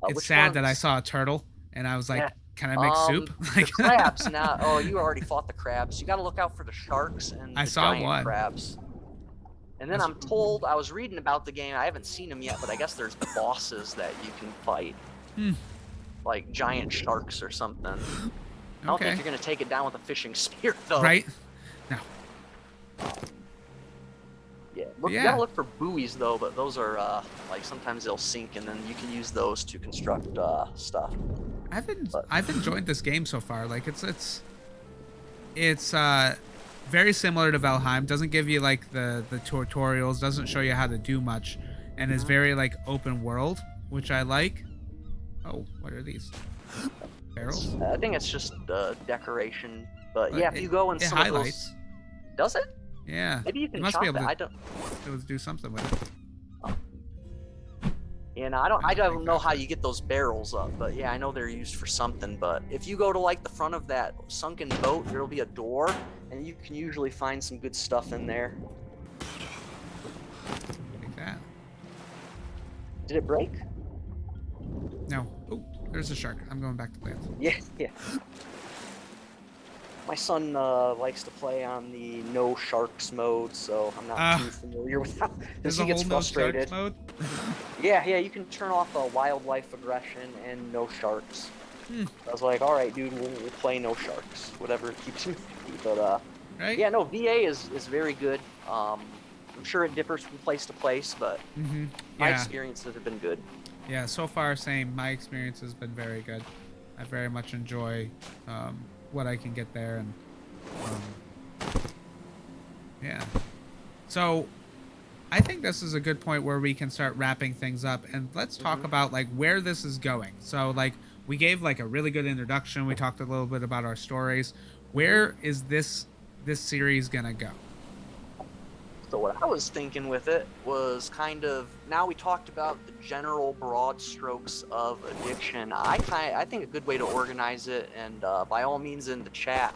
Speaker 1: it's
Speaker 2: Which
Speaker 1: sad that I
Speaker 2: ones?
Speaker 1: saw a turtle and I was
Speaker 2: Yeah.
Speaker 1: like, can I make soup?
Speaker 2: The
Speaker 1: Like,
Speaker 2: crabs now. Oh, you already fought the crabs. You got to look out for the sharks and
Speaker 1: I
Speaker 2: the
Speaker 1: saw
Speaker 2: giant
Speaker 1: one.
Speaker 2: crabs. And then
Speaker 1: That's
Speaker 2: I'm told I was reading about the game. I haven't seen them yet, but I guess there's bosses that you can fight,
Speaker 1: hmm,
Speaker 2: like giant sharks or something. I don't think
Speaker 1: okay,
Speaker 2: you're gonna take it down with a fishing spear though.
Speaker 1: right? No,
Speaker 2: Yeah,
Speaker 1: but
Speaker 2: you gotta
Speaker 1: yeah,
Speaker 2: look for buoys though, but those are like sometimes they'll sink, and then you can use those to construct stuff. But
Speaker 1: I've enjoyed this game so far. Like it's very similar to Valheim. Doesn't give you like the tutorials, doesn't show you how to do much, and is
Speaker 2: mhm,
Speaker 1: very like open world, which I like. Oh, what are these barrels?
Speaker 2: I think it's just decoration. But
Speaker 1: But
Speaker 2: yeah, if you go in
Speaker 1: it
Speaker 2: some of those,
Speaker 1: highlights.
Speaker 2: does it?
Speaker 1: Yeah,
Speaker 2: Maybe you
Speaker 1: you
Speaker 2: can
Speaker 1: must be
Speaker 2: chop
Speaker 1: able
Speaker 2: it.
Speaker 1: to
Speaker 2: I don't.
Speaker 1: do something with it.
Speaker 2: You know, I don't.
Speaker 1: I
Speaker 2: I
Speaker 1: don't think
Speaker 2: don't know
Speaker 1: that's
Speaker 2: how
Speaker 1: it.
Speaker 2: you get those barrels up, but yeah, I know they're used for something. But if you go to like the front of that sunken boat, there'll be a door, and you can usually find some good stuff in there.
Speaker 1: Like that.
Speaker 2: Did it break?
Speaker 1: No. Oh, there's a shark. I'm going back to plants.
Speaker 2: Yeah, yeah. My son likes to play on the no sharks mode, so I'm not
Speaker 1: Uh,
Speaker 2: too familiar with how because
Speaker 1: there's
Speaker 2: he
Speaker 1: a
Speaker 2: gets
Speaker 1: whole no sharks
Speaker 2: frustrated.
Speaker 1: mode.
Speaker 2: Yeah, yeah, you can turn off wildlife aggression and no sharks.
Speaker 1: Hmm,
Speaker 2: I was like, all right, dude, we'll play no sharks, whatever keeps you happy. But
Speaker 1: right?
Speaker 2: yeah, no, VA is very good. I'm sure it differs from place to place, but
Speaker 1: Mm-hmm.
Speaker 2: my
Speaker 1: Yeah.
Speaker 2: experiences have been good.
Speaker 1: Yeah, so far, same. My experience has been very good. I very much enjoy what I can get there, and um, yeah. So I think this is a good point where we can start wrapping things up, and let's talk
Speaker 2: Hmm.
Speaker 1: about like where this is going. So like we gave like a really good introduction. We talked a little bit about our stories.
Speaker 2: Hmm.
Speaker 1: Where is this series gonna go?
Speaker 2: So what I was thinking with it was kind of now we talked about the general broad strokes of addiction. I think a good way to organize it, and by all means in the chat,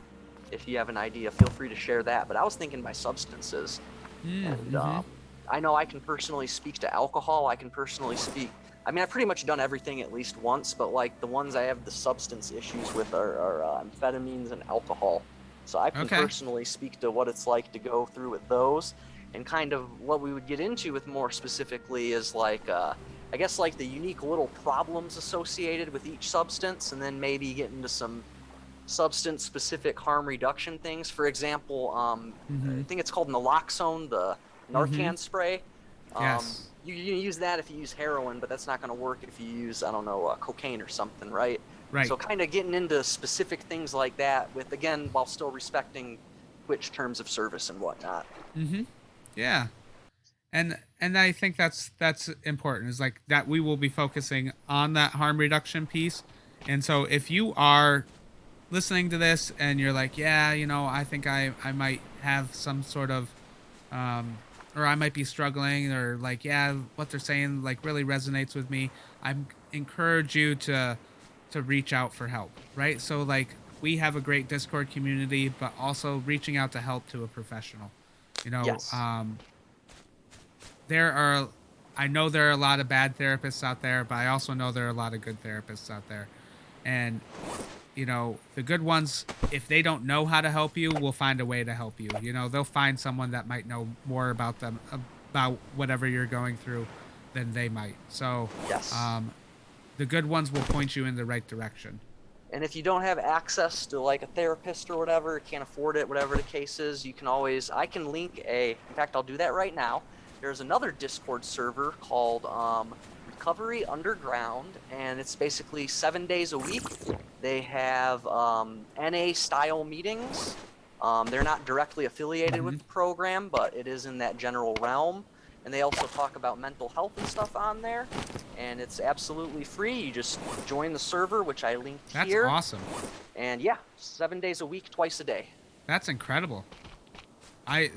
Speaker 2: if you have an idea, feel free to share that. But I was thinking by substances, and
Speaker 1: Mm-hmm.
Speaker 2: I know I can personally speak to alcohol. I can personally speak. I mean, I've pretty much done everything at least once, but like the ones I have the substance issues with are amphetamines and alcohol. So I can
Speaker 1: Okay.
Speaker 2: personally speak to what it's like to go through with those, and kind of what we would get into with more specifically is like I guess like the unique little problems associated with each substance, and then maybe get into some substance specific harm reduction things. For example,
Speaker 1: Mm-hmm.
Speaker 2: I think it's called naloxone, the
Speaker 1: Mm-hmm.
Speaker 2: Narcan spray.
Speaker 1: Yes.
Speaker 2: You use that if you use heroin, but that's not going to work if you use, I don't know, cocaine or something, right?
Speaker 1: Right.
Speaker 2: So kind of getting into specific things like that with, again, while still respecting Twitch terms of service and whatnot.
Speaker 1: Mm-hmm. Yeah. And I think that's important is like that we will be focusing on that harm reduction piece. And so if you are listening to this and you're like, yeah, I think I might have some sort of or I might be struggling, or like, yeah, what they're saying like really resonates with me, I encourage you to reach out for help, right? So like we have a great Discord community, but also reaching out to help to a professional. You know,
Speaker 2: Yes.
Speaker 1: there are I know there are a lot of bad therapists out there, but I also know there are a lot of good therapists out there. And the good ones, if they don't know how to help you, will find a way to help you. They'll find someone that might know more about them, about whatever you're going through, than they might. So,
Speaker 2: Yes.
Speaker 1: the good ones will point you in the right direction.
Speaker 2: And if you don't have access to like a therapist or whatever, can't afford it, whatever the case is, you can always, I can link in fact, I'll do that right now. There's another Discord server called Recovery Underground, and it's basically 7 days a week. They have NA style meetings. They're not directly affiliated
Speaker 1: Mm-hmm.
Speaker 2: with the program, but it is in that general realm. And they also talk about mental health and stuff on there. And it's absolutely free. You just join the server, which I linked
Speaker 1: That's
Speaker 2: here.
Speaker 1: awesome.
Speaker 2: And yeah, 7 days a week, twice a day.
Speaker 1: That's incredible. I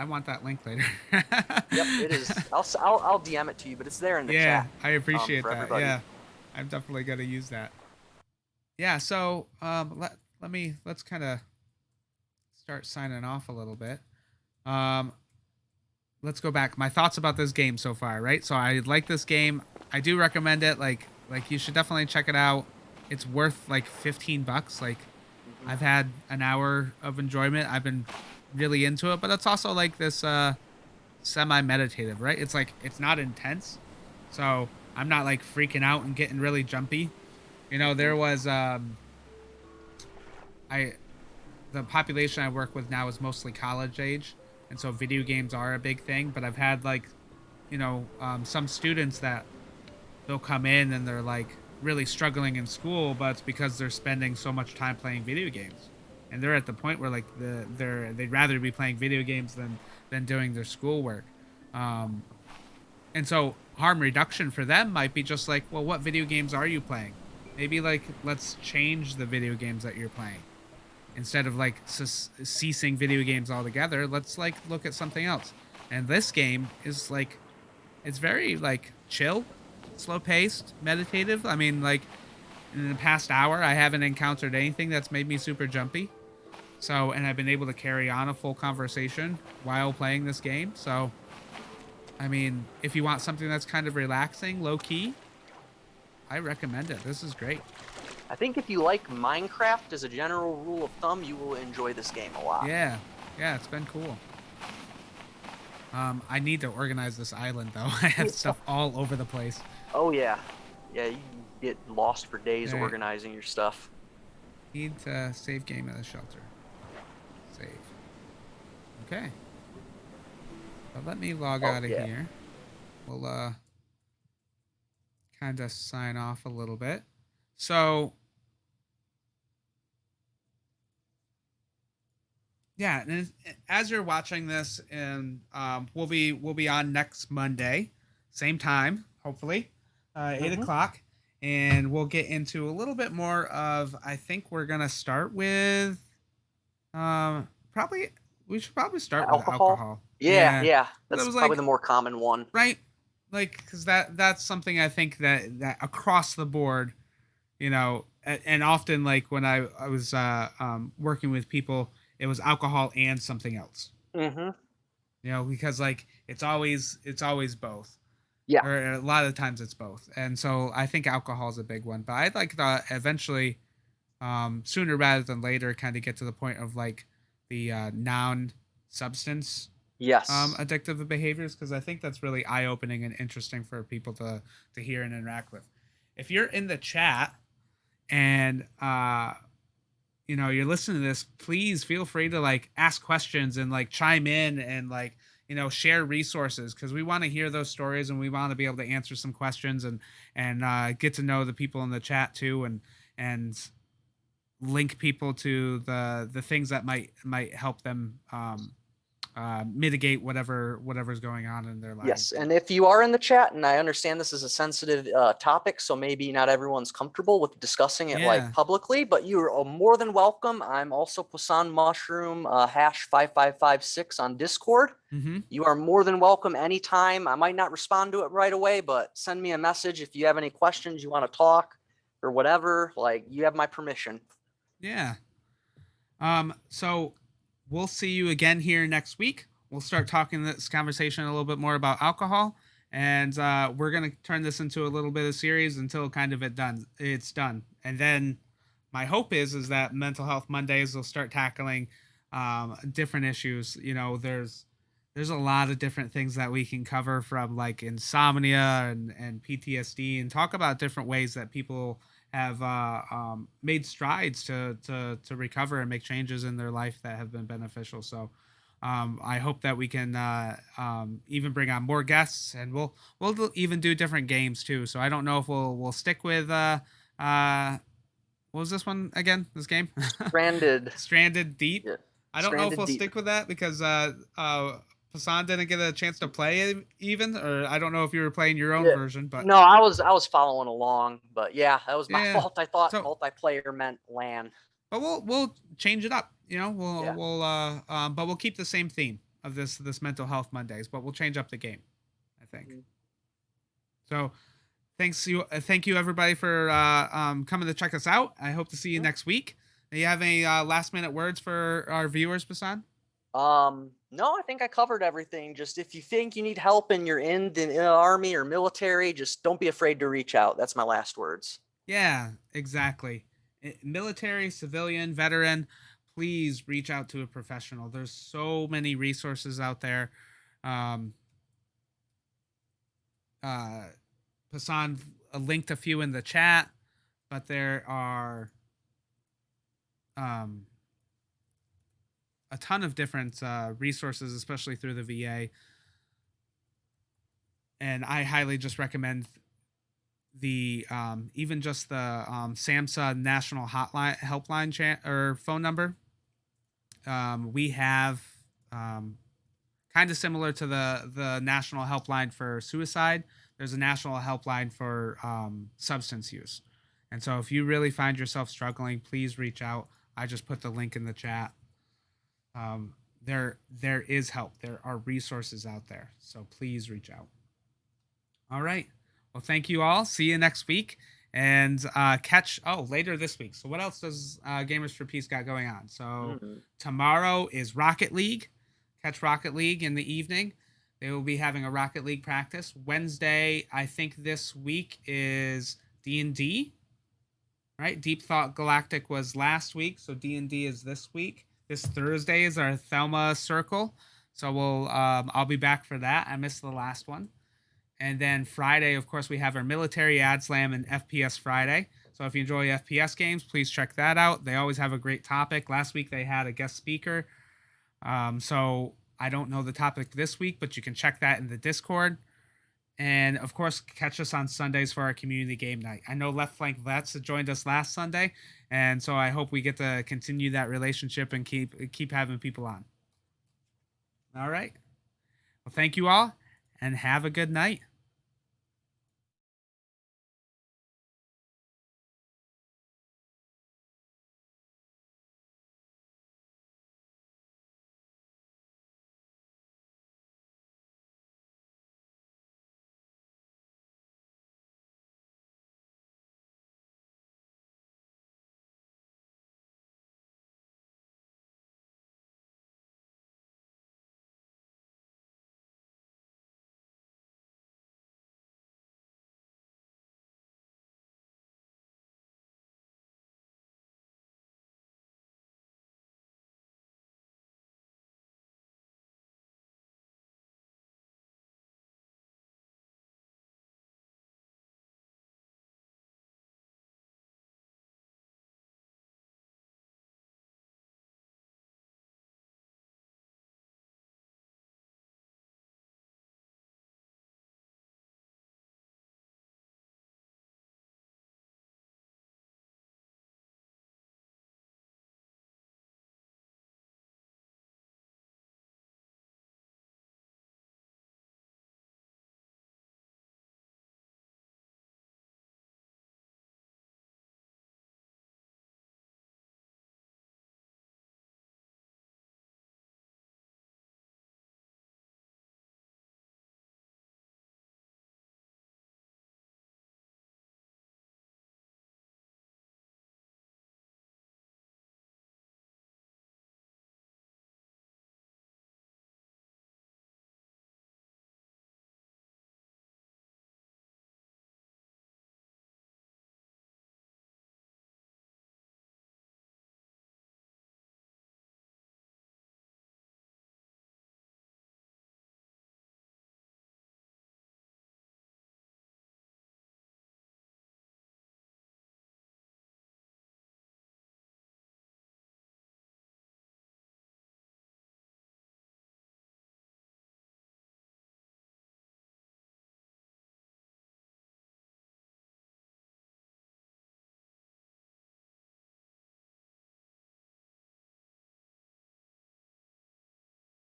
Speaker 1: want that link later.
Speaker 2: Yep, it is. I'll DM it to you, but it's there in the
Speaker 1: Yeah,
Speaker 2: chat
Speaker 1: I appreciate
Speaker 2: for
Speaker 1: that.
Speaker 2: everybody.
Speaker 1: Yeah, I'm definitely gonna use that. Yeah, so let's kind of start signing off a little bit. Um, let's go back. My thoughts about this game so far, right? So I like this game. I do recommend it. Like you should definitely check it out. It's worth like $15. Like
Speaker 2: Hmm.
Speaker 1: I've had an hour of enjoyment. I've been really into it, but it's also like this semi meditative, right? It's like it's not intense. So I'm not like freaking out and getting really jumpy.
Speaker 2: Hmm.
Speaker 1: There was I the population I work with now is mostly college age, and so video games are a big thing. But I've had like, some students that they'll come in and they're like really struggling in school, but it's because they're spending so much time playing video games, and they're at the point where like they'd rather be playing video games than doing their schoolwork. Um, and so harm reduction for them might be just like, well, what video games are you playing? Maybe like let's change the video games that you're playing instead of like ceasing video games altogether. Let's like look at something else. And this game is like it's very like chill, slow paced, meditative. I mean, like in the past hour, I haven't encountered anything that's made me super jumpy. So, and I've been able to carry on a full conversation while playing this game. So, I mean, if you want something that's kind of relaxing, low key, I recommend it. This is great.
Speaker 2: I think if you like Minecraft as a general rule of thumb, you will enjoy this game a lot.
Speaker 1: Yeah. Yeah, it's been cool. I need to organize this island though. I have stuff all over the place.
Speaker 2: Oh yeah, yeah. You get lost for days
Speaker 1: All right.
Speaker 2: organizing your stuff.
Speaker 1: Need to save game in the shelter. Save. Okay. But let me log out of
Speaker 2: Yeah.
Speaker 1: here. We'll kind of sign off a little bit. So yeah, and as you're watching this, and we'll be on next Monday, same time, hopefully, 8 o'clock, and we'll get into a little bit more of. I think we're gonna start with, probably we should probably start with
Speaker 2: Alcohol.
Speaker 1: alcohol.
Speaker 2: Yeah,
Speaker 1: Yeah,
Speaker 2: yeah.
Speaker 1: that
Speaker 2: That's
Speaker 1: was
Speaker 2: probably
Speaker 1: like
Speaker 2: the more common one.
Speaker 1: right, like because that's something I think that across the board, and often like when I was working with people, it was alcohol and something else.
Speaker 2: Mm-hmm.
Speaker 1: Because like it's always both,
Speaker 2: Yeah.
Speaker 1: or a lot of times it's both, and so I think alcohol is a big one. But I'd like to eventually, sooner rather than later, kind of get to the point of like the non-substance
Speaker 2: Yes.
Speaker 1: addictive behaviors, because I think that's really eye-opening and interesting for people to hear and interact with. If you're in the chat and you're listening to this, please feel free to like ask questions and like chime in and like share resources, because we want to hear those stories and we want to be able to answer some questions and get to know the people in the chat too, and link people to the things that might help them mitigate whatever's going on in their lives.
Speaker 2: Yes. And if you are in the chat, and I understand this is a sensitive topic, so maybe not everyone's comfortable with discussing it like
Speaker 1: Yeah.
Speaker 2: publicly, but you are more than welcome. I'm also Poisson Mushroom hash 5556 on Discord.
Speaker 1: Mm-hmm.
Speaker 2: You are more than welcome anytime. I might not respond to it right away, but send me a message if you have any questions, you want to talk or whatever. Like, you have my permission.
Speaker 1: Yeah. So we'll see you again here next week. We'll start talking this conversation a little bit more about alcohol, and we're gonna turn this into a little bit of series until kind of it's done. And then my hope is that Mental Health Mondays will start tackling different issues. There's a lot of different things that we can cover, from like insomnia and PTSD, and talk about different ways that people have made strides to recover and make changes in their life that have been beneficial. So I hope that we can even bring on more guests, and we'll even do different games too. So I don't know if we'll stick with what was this one again? This game? Stranded Deep.
Speaker 2: Yeah.
Speaker 1: I don't know if we'll
Speaker 2: Deep.
Speaker 1: stick with that because Hassan didn't get a chance to play it even, or I don't know if you were playing your own version, but
Speaker 2: no, I was following along, but yeah, that was my
Speaker 1: Yeah.
Speaker 2: fault. I thought
Speaker 1: So-
Speaker 2: multiplayer meant LAN.
Speaker 1: but we'll change it up. We'll
Speaker 2: Yeah.
Speaker 1: but we'll keep the same theme of this Mental Health Mondays, but we'll change up the game, I think. So thank you everybody for coming to check us out. I hope to see you next week. Do you have any last minute words for our viewers, Basan?
Speaker 2: No, I think I covered everything. Just if you think you need help and you're in the army or military, just don't be afraid to reach out. That's my last words.
Speaker 1: Yeah, exactly. Military, civilian, veteran, please reach out to a professional. There's so many resources out there. Hassan linked a few in the chat, but there are a ton of different resources, especially through the VA. And I highly just recommend the even just the SAMHSA national hotline helpline or phone number. We have kind of similar to the national helpline for suicide. There's a national helpline for substance use, and so if you really find yourself struggling, please reach out. I just put the link in the chat. There is help. There are resources out there, so please reach out. All right. Well, thank you all. See you next week, and catch later this week. So what else does Gamers for Peace got going on? So tomorrow is Rocket League. Catch Rocket League in the evening. They will be having a Rocket League practice. Wednesday, I think this week is D&D. Right? Deep Thought Galactic was last week, so D&D is this week. This Thursday is our Thelma Circle. So I'll be back for that. I missed the last one. And then Friday, of course, we have our Military Ad Slam and FPS Friday. So if you enjoy FPS games, please check that out. They always have a great topic. Last week they had a guest speaker. So I don't know the topic this week, but you can check that in the Discord. And of course, catch us on Sundays for our community game night. I know Left Flank Vets joined us last Sunday, and so I hope we get to continue that relationship and keep having people on. All right. Well, thank you all, and have a good night.